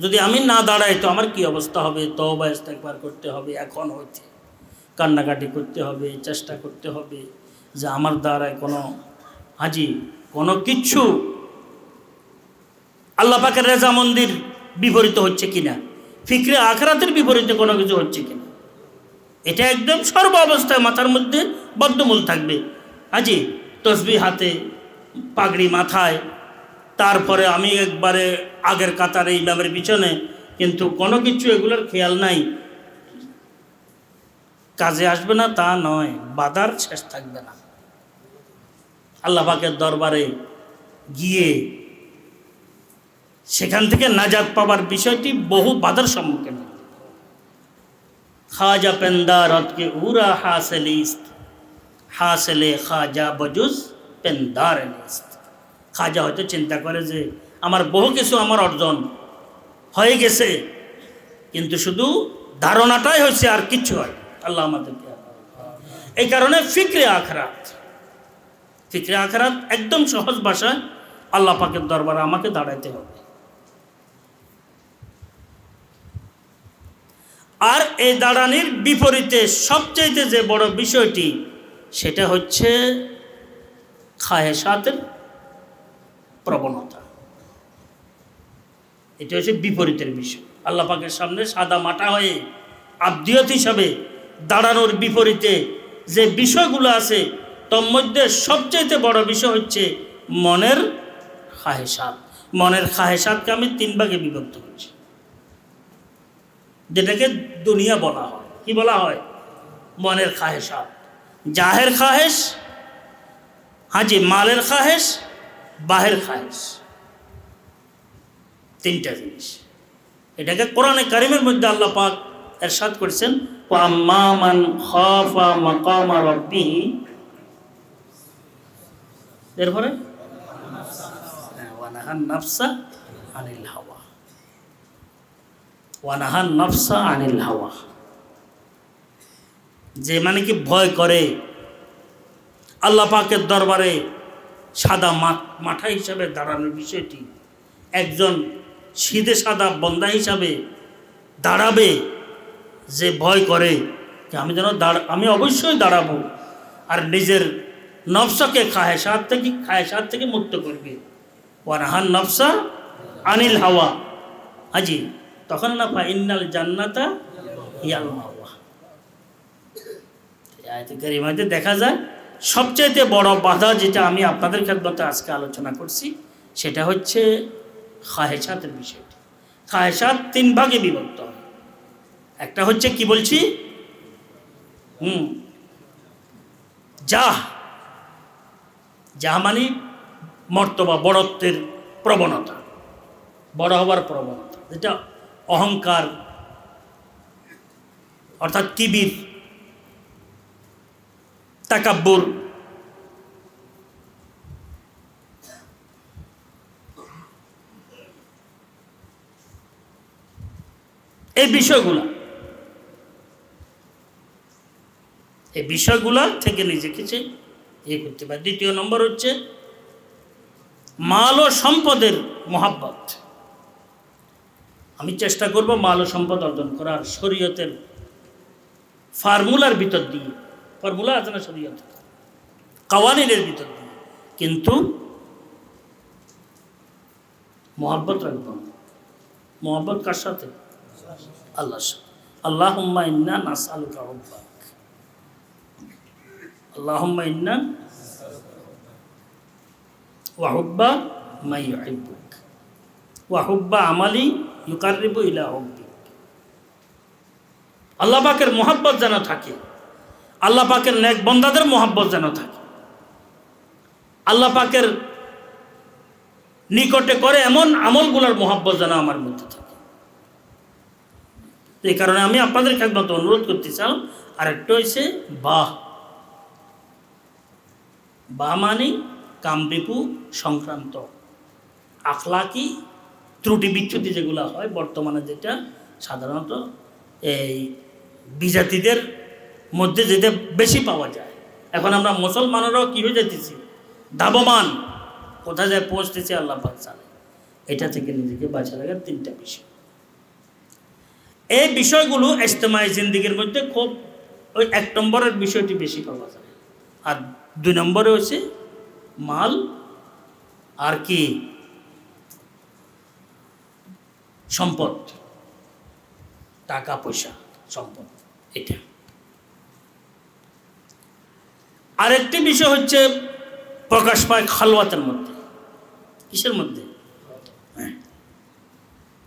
যদি আমি না দাঁড়াই, তো আমার কি অবস্থা হবে? তওবা ইস্তেগফার করতে হবে, এখন হইতে কান্নাকাটি করতে হবে, চেষ্টা করতে হবে যে আমার দ্বারায় কোনো কোনো কিচ্ছু আল্লাহ পাকের রেজামন্দির বিপরীত হচ্ছে কিনা, ফিক্রে আখিরাতের বিপরীতে কোনো কিছু হচ্ছে কিনা, এটা একদম সর্ব অবস্থায় মাথার মধ্যে বদ্ধমূল থাকবে। তসবিহ হাতে, পাগড়ি মাথায়, তারপরে আমি একবারে আগের কাতারে ইমামের পিছনে, কিন্তু কোনো কিছু এগুলোর খেয়াল নাই। কাজে আসবে না তা নয়, বাধার শেষ থাকবে না। আল্লাহ পাকের দরবারে গিয়ে সেখান থেকে নাজাত পাবার বিষয়টি বহু বাধার সম্মুখীন। খাজা পেন্দারত কে উরা হাসিলিস্ত, হাসিলে খাজা বজুজ পেন্দার নিস্ত। খাজা হয়তো চিন্তা করে যে আমার বহু কিছু আমার অর্জন হয়ে গেছে, কিন্তু শুধু ধারণাটাই হয়েছে, আর কিচ্ছু হয়। আল্লাহ আমাদেরকে এই কারণে ফিকরে আখরাত একদম সহজ ভাষায় আল্লাহ পাকের দরবারে আমাকে দাঁড়াইতে হবে। আর এই দাঁড়ানির বিপরীতে সবচাইতে যে বড় বিষয়টি, সেটা হচ্ছে খাহেসাতের প্রবণতা। এটা হচ্ছে বিপরীতের বিষয়। আল্লাহ পাকের সামনে সাদা মাটা হয়ে আবদিয়ত হিসাবে দাঁড়ানোর বিপরীতে যে বিষয়গুলো আছে, তোর মধ্যে সবচাইতে বড় বিষয় হচ্ছে মনের খাহেসাত। মনের খাহেসাতকে আমি 3 ভাগে বিভক্ত করছি, যেটাকে দুনিয়া বলা হয়। কি বলা হয়? মনের খাহেসাত। জাহের খাহেস, হাজি মালের খাহেস, বাহের খাহেস, 3টা জিনিস। এটাকে কোরআনে কারিমের মধ্যে আল্লাহ পাক ইরশাদ করেছেন, ওয়া আম্মা মান খাফা মাকামা রাব্বিহি, এরপরে ওয়া নাহান নাফসা আনিল হাওয়া, ওয়া নাহান নাফসা আনিল হাওয়া। যে মানে কি ভয় করে আল্লাহ পাকের দরবারে সাদা মাথা হিসাবে দাঁড়ানোর বিষয়টি, একজন সিধে সাদা বন্দা হিসাবে দাঁড়াবে, যে ভয় করে যে আমি যেন আমি অবশ্যই দাঁড়াবো, আর নিজের নফসকে খায়েশাত থেকে মুক্ত করবে। ওয়ানাহান নফসা আনিল হাওয়া, হাজি তখন না পা ইন্নাল জান্নাতা হিয়াল মাওয়া। আয়াতে কারিমাতে দেখা যায় সবচাইতে বড় বাধা যেটা আমি আপনাদের খেদমতে আজকে আলোচনা করছি, সেটা হচ্ছে খাহেসাতের বিষয়টি। খাহেসাত 3 ভাগে বিভক্ত হয়। একটা হচ্ছে কি বলছি, যাহ মানে মর্তবা, বড়ত্বের প্রবণতা, বড় হবার প্রবণতা, যেটা অহংকার অর্থাৎ কিবির, তাকাব্বুর। এই বিষয়গুলা থেকে নিজেকে করতে পারে। 2 নম্বর হচ্ছে মাল ও সম্পদের মহাব্বত। আমি চেষ্টা করব মাল ও সম্পদ অর্জন করার শরীয়তের ফর্মুলার ভিতর দিয়ে, ফর্মুলা আছে না শরীয়তে, কাওয়ানিনের ভিতর দিয়ে, কিন্তু মহাব্বত রাখব। মহাব্বত কার সাথে? আল্লাহর সাথে। আল্লাহুম্মা ইন্না নাসআলুকা হুব্বাক, আল্লাহুম্মা ইন্না ওয়া হুব্বা মা ইউহিব্বুক ওয়া হুব্বা আমালি ইউকাররিবু ইলা হুব্বিক। আল্লাহ পাকের মহব্বত যেন থাকে, আল্লাহ পাকের নেক বান্দাদের মহব্বত যেন থাকে, আল্লাহ পাকের নিকটে করে এমন আমলগুলোর মহব্বত যেন আমার মধ্যে থাকে। এই কারণে আমি আপনাদের খেদমতে অনুরোধ করতে চাই, আরেকটা হয়েছে বাহ মানে কামরিপু সংক্রান্ত আখলাকি ত্রুটি বিচ্যুতি যেগুলো হয় বর্তমানে, যেটা সাধারণত এই বিজাতিদের মধ্যে যেটা বেশি পাওয়া যায়। এখন আমরা মুসলমানেরাও কী হয়ে যেতেছি, ধাবমান, কোথায় যায় পৌঁছতেছি আল্লাহ পাক জানে। এটা থেকে নিজেকে বাঁচিয়ে রাখার 3টা বিষয়। এই বিষয়গুলো ইজতেমাই জিন্দেগির মধ্যে খুব ওই 1 নম্বরের বিষয়টি বেশি পাওয়া যায়, আর 2 নম্বরে হচ্ছে মাল আর কি সম্পদ, টাকা পয়সা, সম্পদ। এটা আরেকটি বিষয় হচ্ছে প্রকাশ পায় খালওয়াতের মধ্যে। কিসের মধ্যে?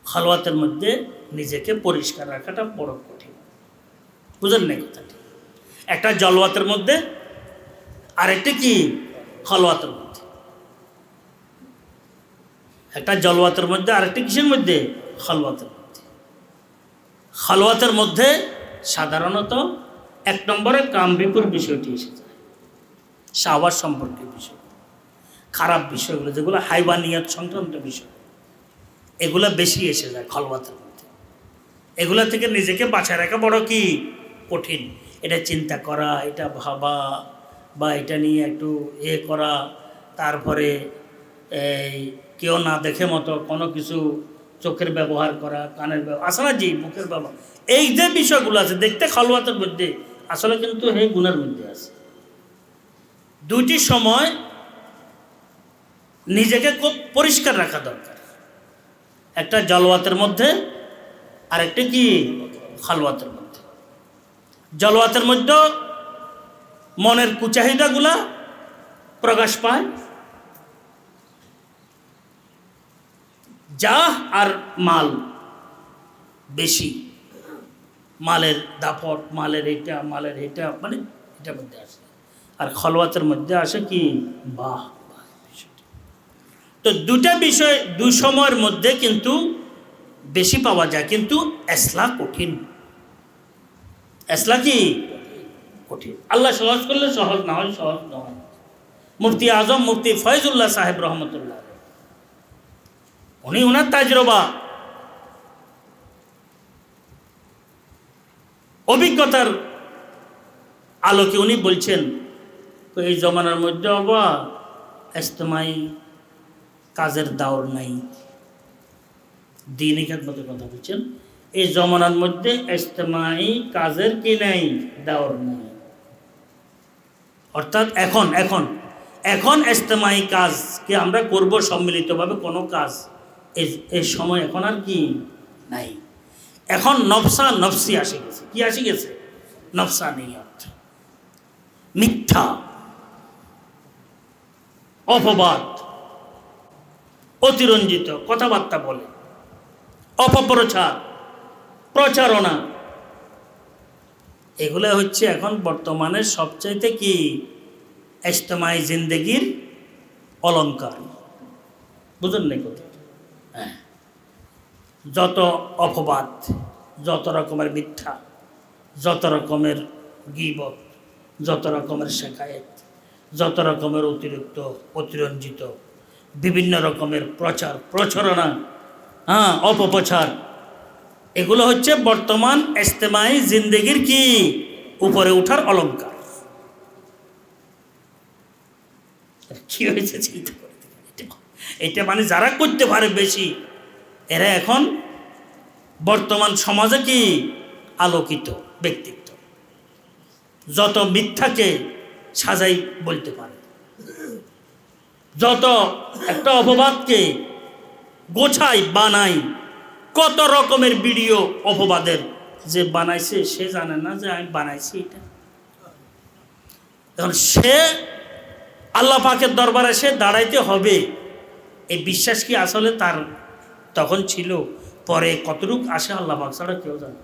খালওয়াতের মধ্যে নিজেকে পরিষ্কার রাখাটা বড় কঠিন। বুঝলেন না কথাটি? একটা জলওয়াতের মধ্যে, আরেকটি কি খালওয়াতের মধ্যে। একটা জলওয়াতের মধ্যে, আরেকটি কিসের মধ্যে? খালওয়াতের মধ্যে। খালওয়াতের মধ্যে সাধারণত 1 নম্বরে কামবিপুর বিষয়টি এসে যায়, শাহওয়াত সম্পর্কের বিষয়। খারাপ বিষয়গুলো, যেগুলো হাইওয়ানিয়াত সংক্রান্ত বিষয়, এগুলো বেশি এসে যায় খলওয়াতের মধ্যে। এগুলো থেকে নিজেকে বাঁচায় রাখা বড় কি কঠিন। এটা চিন্তা করা, এটা ভাবা, বা এটা নিয়ে একটু করা, তারপরে এই কেউ না দেখে মতো কোনো কিছু চোখের ব্যবহার করা, কানের ব্যবহার, আসলে জি মুখের ব্যবহার, এই যে বিষয়গুলো আছে দেখতে খলওয়াতের মধ্যে, আসলে কিন্তু এই গুণের মধ্যে আছে। দুইটি সময় নিজেকে খুব পরিষ্কার রাখা দরকার, একটা জলওয়াতের মধ্যে আর একটা কি খালওয়াতের মধ্যে। জলওয়াতের মধ্যে মনের কুচাহিদাগুলা প্রকাশ পায়, যা আর মাল বেশি, মালের দাপট, মালের এটা, মালের এটা, মানে এটার মধ্যে আসে। আর খলওয়াতের মধ্যে আসে কি বাহ। তো দুটা বিষয় দুই সময়ের মধ্যে কিন্তু বেশি পাওয়া যায়, কিন্তু এসলা কঠিন। এসলা কি কঠিন। আল্লাহ সহজ করলে সহজ, না হয় সহজ নয়। মুফতি আজম মুফতি ফয়জুল্লাহ সাহেব রহমতুল্লাহ, উনি ওনার তাজরবা অভিজ্ঞতার আলোকে উনি বলছেন, তো এই জমানার মধ্যে বাবা ইজতেমাই কাজের দাওর নাই। দিনই খেদমতের কথা বলছেন, এই জমানার মধ্যে ইজতেমাই কাজের কি নাই, দাওর নাই। অর্থাৎ এখন এখন এখন ইজতেমাই কাজকে আমরা করব সম্মিলিতভাবে, কোনো কাজ এই সময় এখন আর কি নাই। এখন নফসা নফসি আসে গেছে। কি আসে গেছে? নফসা নিয়ত, মিথ্যা, অপবাদ, অতিরঞ্জিত কথাবার্তা বলে, অপপ্রচার, প্রচারণা, এগুলো হচ্ছে এখন বর্তমানে সবচাইতে কি ইজতেমাই জিন্দেগির অলংকার। বুঝলেন নাই কথা? হ্যাঁ, যত অপবাদ, যত রকমের মিথ্যা, যত রকমের গীবত, যত রকমের শেখায়েত, যত রকমের অতিরিক্ত অতিরঞ্জিত বিভিন্ন রকমের প্রচার প্রচারণা, হ্যাঁ অপপ্রচার, এগুলো হচ্ছে বর্তমান ইজতেমাই জিন্দেগির কি উপরে ওঠার অলংকার। কি হয়েছে চিন্তা করে, এটা মানে যারা করতে পারে বেশি, এরা এখন বর্তমান সমাজে কি আলোকিত ব্যক্তিত্ব। যত মিথ্যাকে সাজাই বলতে পারে, যত একটা অপবাদকে গোছাই বানাই, কত রকমের ভিডিও অপবাদের, যে বানাইছে সে জানে না যে আমি বানাইছি এটা। এখন সে আল্লাহ পাকের দরবারে সে দাঁড়াইতে হবে, এই বিশ্বাস কি আসলে তার তখন ছিল? পরে কতটুক আসে আল্লাহ পাক ছাড়া কেউ জানে,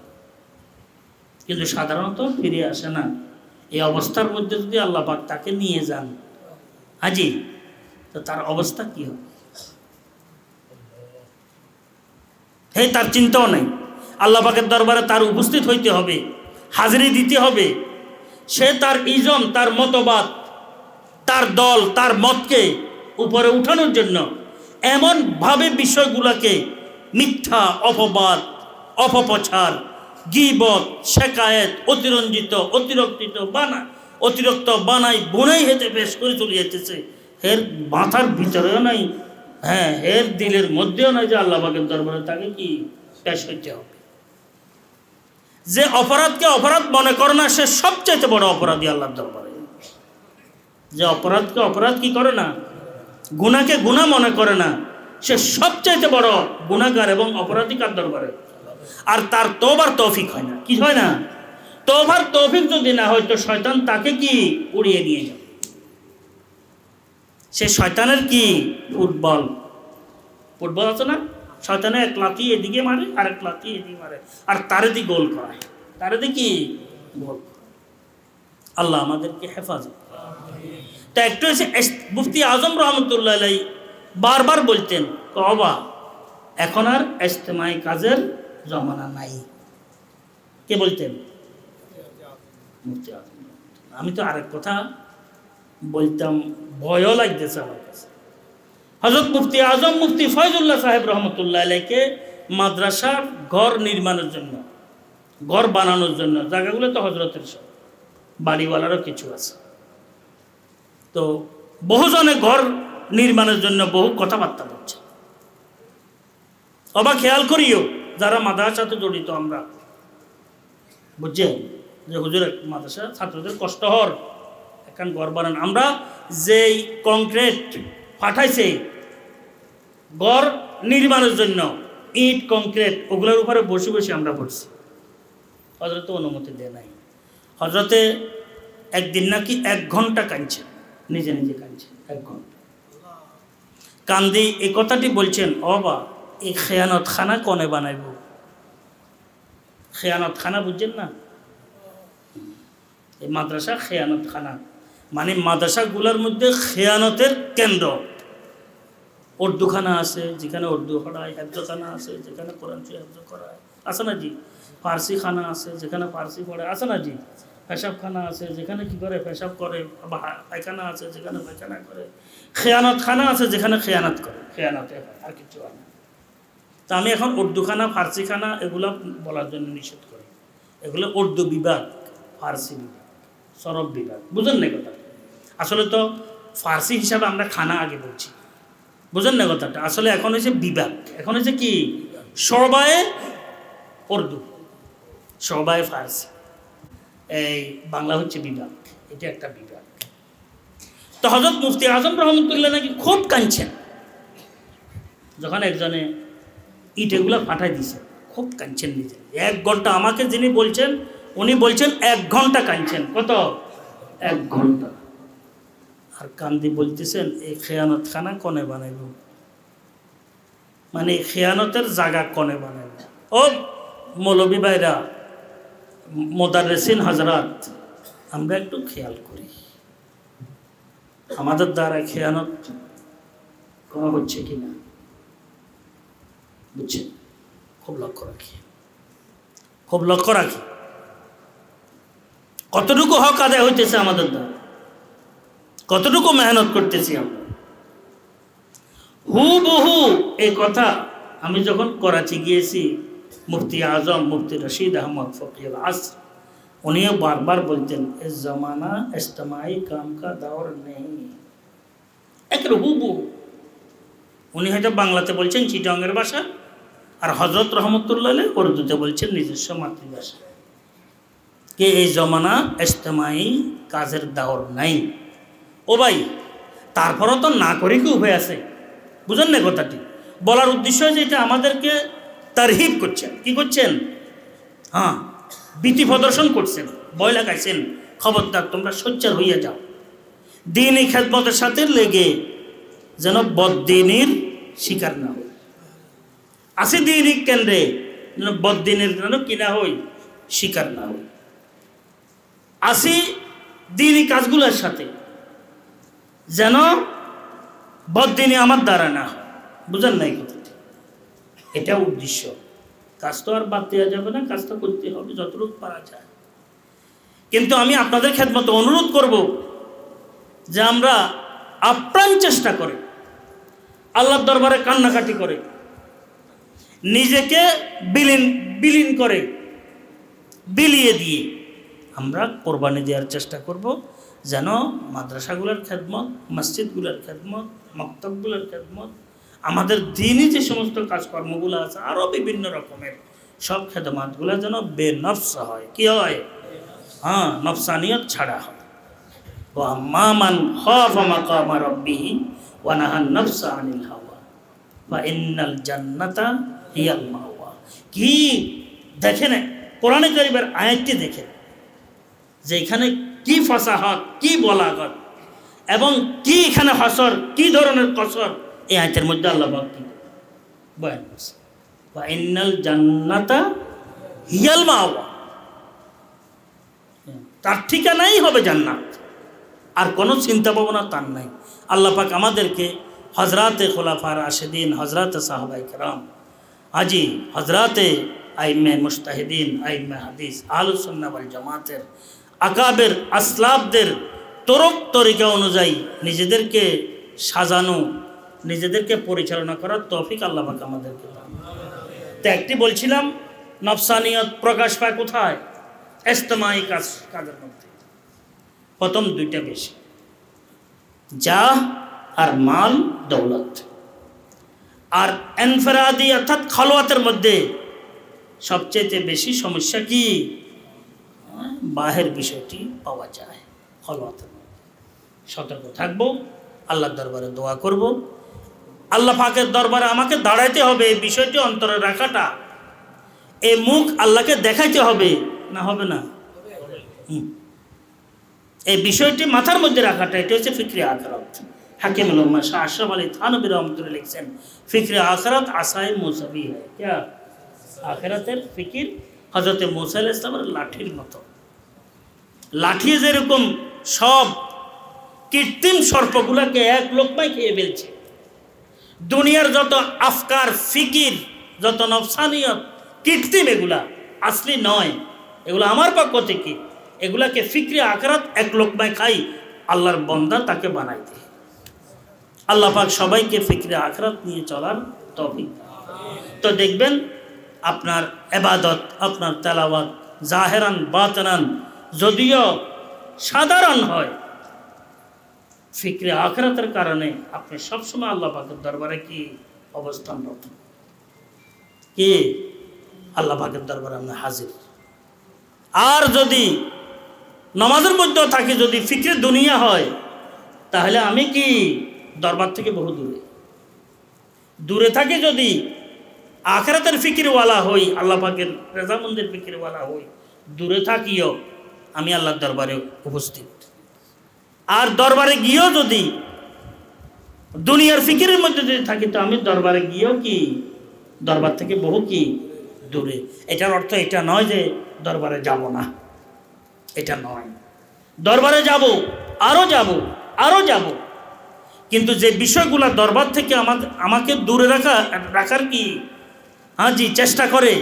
কিন্তু সাধারণত ফিরে আসে না। এই অবস্থার মধ্যে যদি আল্লাহ পাক তাকে নিয়ে যান হাজি, তো তার অবস্থা কি হবে? তার চিন্তাও নেই। আল্লাহ পাকের দরবারে তার উপস্থিত হইতে হবে, হাজিরি দিতে হবে। সে তার ইজম, তার মতবাদ, তার দল, তার মতকে উপরে উঠানোর জন্য এমনভাবে বিষয়গুলোকে মিথ্যা, অপবাদ, অপপ্রচার, গীবত, শেকায়েত, অতিরঞ্জিত, অতিরিক্ত বানাই বুনাই হেতে পেশ করে চলে যেতেছে। এর মাথার ভিতরেও নাই, হ্যাঁ এর দিলের মধ্যেও নাই যে আল্লাহ পাকের দরবারে তাকে কি পেশ হইতে হবে। যে অপরাধকে অপরাধ মনে করে না, সে সবচাইতে বড় অপরাধী আল্লাহর দরবারে। যে অপরাধকে অপরাধ কি করে না, গুনাহকে গুনাহ মনে করে না, সে সবচাইতে বড় গুনাহগার এবং অপরাধী কার দরবারে। আর তার তওবার তৌফিক হয় না। কি হয় না? তওবার তৌফিক যদি না হয়, তো শয়তান তাকে কি উড়িয়ে নিয়ে যাবে। সে শয়তানের কি ফুটবল আছে না, শয়তানে এক লাথি এদিকে মারে আর এক লাথি এদিকে মারে, আর তারে দি গোল করায়, তারে দি কি গোল। আল্লাহ আমাদেরকে হেফাজত। তা একটু এসে মুফতি আজম রহমতুল্লাহ আলাইহি বারবার বলতেন, কবা এখন আর ইজতেমাই কাজের জমানা নাই। কে বলতেন? মুফতি আজম। আমি তো আরেক কথা বলতাম, ভয়ও লাগতেছে আমার কাছে। হযরত মুফতি আজম মুফতি ফয়জুল্লাহ সাহেব রহমতুল্লাহ আলাইকে মাদ্রাসার ঘর নির্মাণের জন্য, ঘর বানানোর জন্য, জায়গাগুলো তো হজরতের সব, বাড়িওয়ালারও কিছু আছে, তো বহুজনে ঘর নির্মাণের জন্য বহু কথাবার্তা বলছে। অবা খেয়াল করিও যারা মাদ্রাসার সাথে জড়িত আমরা, বুঝছেন যে হুজুর মাদ্রাসা ছাত্রদের কষ্ট হর এখন ঘর বানান। আমরা যেই কংক্রিট পাঠাইছে ঘর নির্মাণের জন্য, ইট কংক্রিট, ওগুলোর উপরে বসে বসে আমরা পড়ছি, হজরতে অনুমতি দেয় নাই। হজরতে একদিন নাকি 1 ঘন্টা কাঁদছে, নিজে নিজে কাঁদছে 1 ঘন্টা কান্দি এই কথাটি বলছেন, অবা এই খেয়ানত খানা কনে বানাইব? খেয়ানত খানা বুঝছেন না? এই মাদ্রাসা খেয়ানত খানা, মানে মাদ্রাসাগুলোর মধ্যে খেয়ানতের কেন্দ্র। উর্দুখানা আছে যেখানে উর্দু পড়ায়, হেফজখানা আছে যেখানে কোরআন হেফজ করায়, আছে না জি? ফার্সি খানা আছে যেখানে ফার্সি পড়ে, আছে না জি? পেশাবখানা আছে যেখানে কি করে পেশাব করে, পায়খানা আছে যেখানে পায়খানা করে, খেয়ানত খানা আছে যেখানে খেয়ানত করে, খেয়ানতে হয়, আর কিছু হয় না। তা আমি এখন উর্দুখানা ফার্সিখানা এগুলো বলার জন্য নিষেধ করি। এগুলো উর্দু বিভাগ, ফার্সি বিভাগ, সরব বিভাগ, বুঝেন না কথা? আসলে তো ফার্সি হিসাবে আমরা খানা আগে বলছি, বুঝেন না কথাটা? আসলে এখন হয়েছে বিভাগ, এখন হয়েছে কি সবাই উর্দু, সবাই ফার্সি, এই বাংলা হচ্ছে বিভাগ, এটা একটা বিভাগ। তো হযরত মুফতি আজম রহমতুল্লাহ নাকি খুব কাঁদছেন যখন একজনে ইট এগুলো পাঠাই দিয়েছেন, খুব কাঁদছেন নিজে। 1 ঘন্টা, আমাকে যিনি বলছেন উনি বলছেন 1 ঘন্টা কাঁদছেন। কত? 1 ঘন্টা। আর কান্দি বলতেছেন এই খেয়ানত খানা কনে বানাইব, মানে খেয়ানতের জায়গা কনে বানাইব। ও মৌলবী ভাইরা, মোদাররিসিন হযরত, আমরা একটু খেয়াল করি আমাদের দ্বারা খেয়ানত করা হচ্ছে কিনা, বুঝছেন? খুব লক্ষ্য রাখি, খুব লক্ষ্য রাখি কতটুকু হক আদায় হইতেছে আমাদের দ্বারা, কতটুকু মেহনত করতেছি আমরা। হুবহু এই কথা আমি যখন করাচি গিয়েছি, মুফতি আজম মুফতি রশিদ আহমদ ফকির আসর উনিও বারবার বলতেন, এ জমানা ইজতমাই কাম কা দৌর নেই, একের হুবহু। উনি হয়তো বাংলাতে বলছেন চিটাঙ্গের ভাষা, আর হযরত রহমতুল্লাহ আলাইহি উর্দুতে বলছেন নিজস্ব মাতৃভাষা, কে এই জমানা ইজতমাই কাজের দৌর নাই। ও ভাই, তারপরও তো না করে কি উপায় আছে? বুঝেন না কথাটি? বলার উদ্দেশ্য যে এটা আমাদেরকে তারহিব করছেন, কি করছেন? হ্যাঁ, ভীতি প্রদর্শন করছেন, ভয় লাগাইছেন, খবরদার তোমরা সোচ্চার হইয়া যাও, দ্বীনি খেদমতের সাথে লেগে যেন বদ্দিনীর শিকার না হয়। আসি দ্বীনি কেন্দ্রে যেন বদ্দিনের যেন কিনা হই, শিকার না হই। আসি দ্বীনি কাজগুলোর সাথে যেন বদ্দিনী আমার দ্বারা না হয়। বুঝেন নাই কথাটি? এটা উদ্দেশ্য। কাজ তো আর বাদ দেওয়া যাবে না, কাজটা করতে হবে যতটুকু পারা যায়। কিন্তু আমি আপনাদের খেদমতে অনুরোধ করব যে আমরা আপ্রাণ চেষ্টা করে, আল্লাহর দরবারে কান্নাকাটি করে, নিজেকে বিলীন করে, বিলিয়ে দিয়ে আমরা কোরবানি দেওয়ার চেষ্টা করব, যেন মাদ্রাসাগুলোর খেদমত, মসজিদগুলোর খেদমত, মক্তবগুলোর খেদমত, আমাদের দিনই যে সমস্ত কাজকর্মগুলো আছে, আরও বিভিন্ন রকমের সব খেদমাতগুলো যেন বেনফস হয়। কি হয়? হ্যাঁ, নফসানিয়ত ছাড়া হয়। ও আম্মা মান খাফা মাকামা রাব্বিহি ওয়া নাহান নাফসা আনিল হাওয়া ফা ইন্নাল জান্নাতা হিয়াল মাওয়া। কি দেখেন কোরআনে কারীমের আয়াতটি দেখেন, যে এখানে কি ফাসাহাত, কি বলাগত এবং কি এখানে হসর, কি ধরনের কসর এই আয়াতের মধ্যে আল্লাহ পাক কি বয়ান করছে। ওয়া ইন্নাল জান্নাতা হিয়াল মাওয়া, তার ঠিকানাই হবে জান্নাত, আর কোনো চিন্তা ভাবনা তার নাই। আল্লাহ পাক আমাদেরকে হজরাতে খোলাফা রাশেদিন, হজরাতে সাহাবায়ে কেরাম, আজি হজরাতে আইম্মে মুজতাহিদিন, আইম্মে হাদিস, আহলুস সুন্নাহ ওয়াল জামাতের আকাবের আসলাফদের তরক তরিকা অনুযায়ী নিজেদেরকে সাজানো, নিজেদেরকে পরিচালনা করার তৌফিক আল্লাহ পাক আমাদেরকে দান। তো একটি বলছিলাম নফসানিয়ত প্রকাশ পায় কোথায়? ইজতিমাই কাজের মধ্যে। প্রথম দুইটা বেশি, জাহ আর মাল দৌলত। আর ইনফিরাদি অর্থাৎ খালওয়াতের মধ্যে সবচেয়ে বেশি সমস্যা কি? বাহের বিষয়টি পাওয়া যায় খালওয়াতের মধ্যে। সতর্ক থাকবো, আল্লাহর দরবারে দোয়া করব, আল্লাহ পাকের দরবারে আমাকে দাঁড়াইতে হবে। এই বিষয়টি অন্তরে রাখাটা, এই মুখ আল্লাহকে দেখাইতে হবে, না হবে না? এই বিষয়টি মাথার মধ্যে রাখাটা, এটা হচ্ছে ফিকরে আখিরাত। হাকিমুল উম্মাহ শাহ আশরাফ আলী থানভী রহমাতুল্লাহ লিখছেন, ফিকরে আখিরাত আসায়ে মুসাবি হয়। क्या আখিরাতের ফিকির হযরত মুসা আলাইহিস সালামের লাঠির মতো। লাঠি যেরকম সব কৃত্রিম সর্পগুলোকে এক লোকমায় খেয়ে ফেলছে, দুনিয়ার যত আফকার ফিকির, যত নফসানিয়ত কৃত্রিম, এগুলা আসলি নয়, এগুলো আমার পক্ষ থেকে, এগুলাকে ফিকরে আখিরাত এক লোকমায় খাই, আল্লাহর বান্দা তাকে বানাই দেয়। আল্লাহ পাক সবাইকে ফিকরে আখিরাত নিয়ে চলার তৌফিক। তো দেখবেন আপনার ইবাদত, আপনার তেলাওয়াত জাহেরান বাতিনান যদিও সাধারণ হয়, ফিকরে আখিরাতের কারণে আপনি সবসময় আল্লাহ পাকের দরবারে কি অবস্থানরত, কি আল্লাহ পাকের দরবারে আপনি হাজির। আর যদি নামাজের মধ্যেও থাকি, যদি ফিকরে দুনিয়া হয়, তাহলে আমি কি দরবার থেকে বহু দূরে দূরে থাকি। যদি আখিরাতের ফিকিরওয়ালা হই, আল্লাহ পাকের রেজামন্দের ফিকিরওয়ালা হই, দূরে থাকিও আমি আল্লাহর দরবারে উপস্থিত। আর দরবারে গিয়েও যদি দুনিয়ার ফিকিরের মধ্যে যদি থাকি, তো আমি দরবারে গিয়েও কি দরবার থেকে বহু কি দূরে। এটার অর্থ এটা নয় যে দরবারে যাব না, এটা নয়। দরবারে যাব, আরও যাব, আরও যাব, কিন্তু যে বিষয়গুলো দরবার থেকে আমাকে দূরে রাখার কি জি চেষ্টা করে,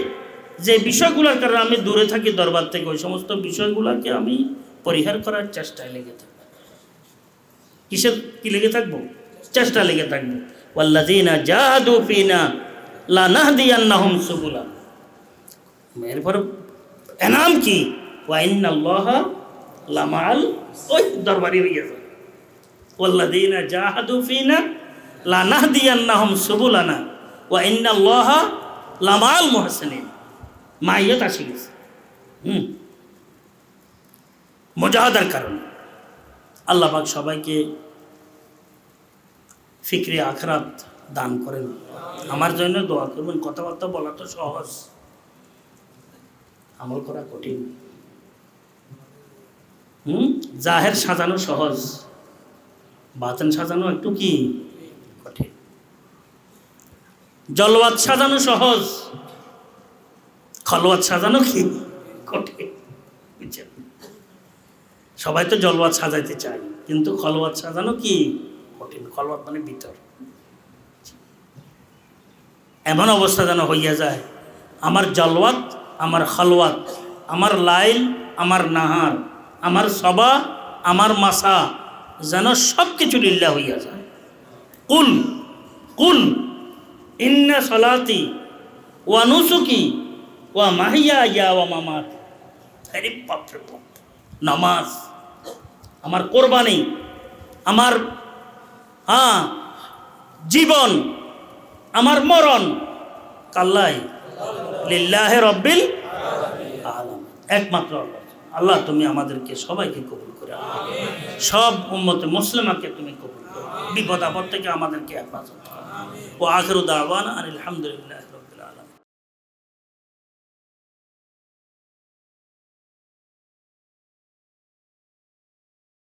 যে বিষয়গুলোর কারণে আমি দূরে থাকি দরবার থেকে, ওই সমস্ত বিষয়গুলোকে আমি পরিহার করার চেষ্টায় লেগে থাকবো। কিসের কি লেগে থাকবো? চেষ্টা লেগে থাকবো। ওয়াল্লাযীনা জাহাদু ফীনা লানাহদিয়ান্নাহুম সুবুলা। এরপর এনাম কি? ওয়া ইন্নাল্লাহা লামাআল, ওই দরবারি হয়ে যায়। ওয়াল্লাযীনা জাহাদু ফীনা লানাহদিয়ান্নাহুম সুবুলানা ওয়া ইন্নাল্লাহা লামাআল মুহসিনিন। মাইয়াত আসি গেছে মুজাহাদার কারণে। আল্লাহ পাক সবাইকে ফিকরে আখিরাত দান করেন। আমার জন্য দোয়া করবেন। কথাবার্তা বলা তো সহজ, আমল করা কঠিন। জাহের সাজানো সহজ, বাতিন সাজানো একটু কি কঠিন। জলওয়াত সাজানো সহজ, খলওয়াত সাজানো কি কঠিন। বুঝছেন? সবাই তো জলওয়াত সাজাইতে চায়, কিন্তু খলওয়াত সাজানো কি কঠিন। খলওয়াত মানে ভিতর। এমন অবস্থা যেন হইয়া যায়, আমার জলওয়াত, আমার খলওয়াত, আমার লাইল, আমার নাহার, আমার সবা, আমার মাসা যেন সব কিছু লিল্লাহ হইয়া যায়। কুল কুল ইন্না সলাতি ওয়া নুসুকি ওয়া মাহিয়ায়া ওয়া মামাতি। আরে বাপরে বাপ! নামাজ, আমার কোরবানি, আমার জীবন, আমার মরণ কাল্লাই লিল্লাহি রাব্বিল আলামিন, একমাত্র আল্লাহ। আল্লাহ তুমি আমাদেরকে সবাইকে কবুল করে, সব উম্মতে মুসলিমাকে তুমি কবুল করো, বিপদ আপদ থেকে আমাদেরকে হেফাজত করো। ওয়া আখিরু দাওয়ানা আলহামদুলিল্লাহ।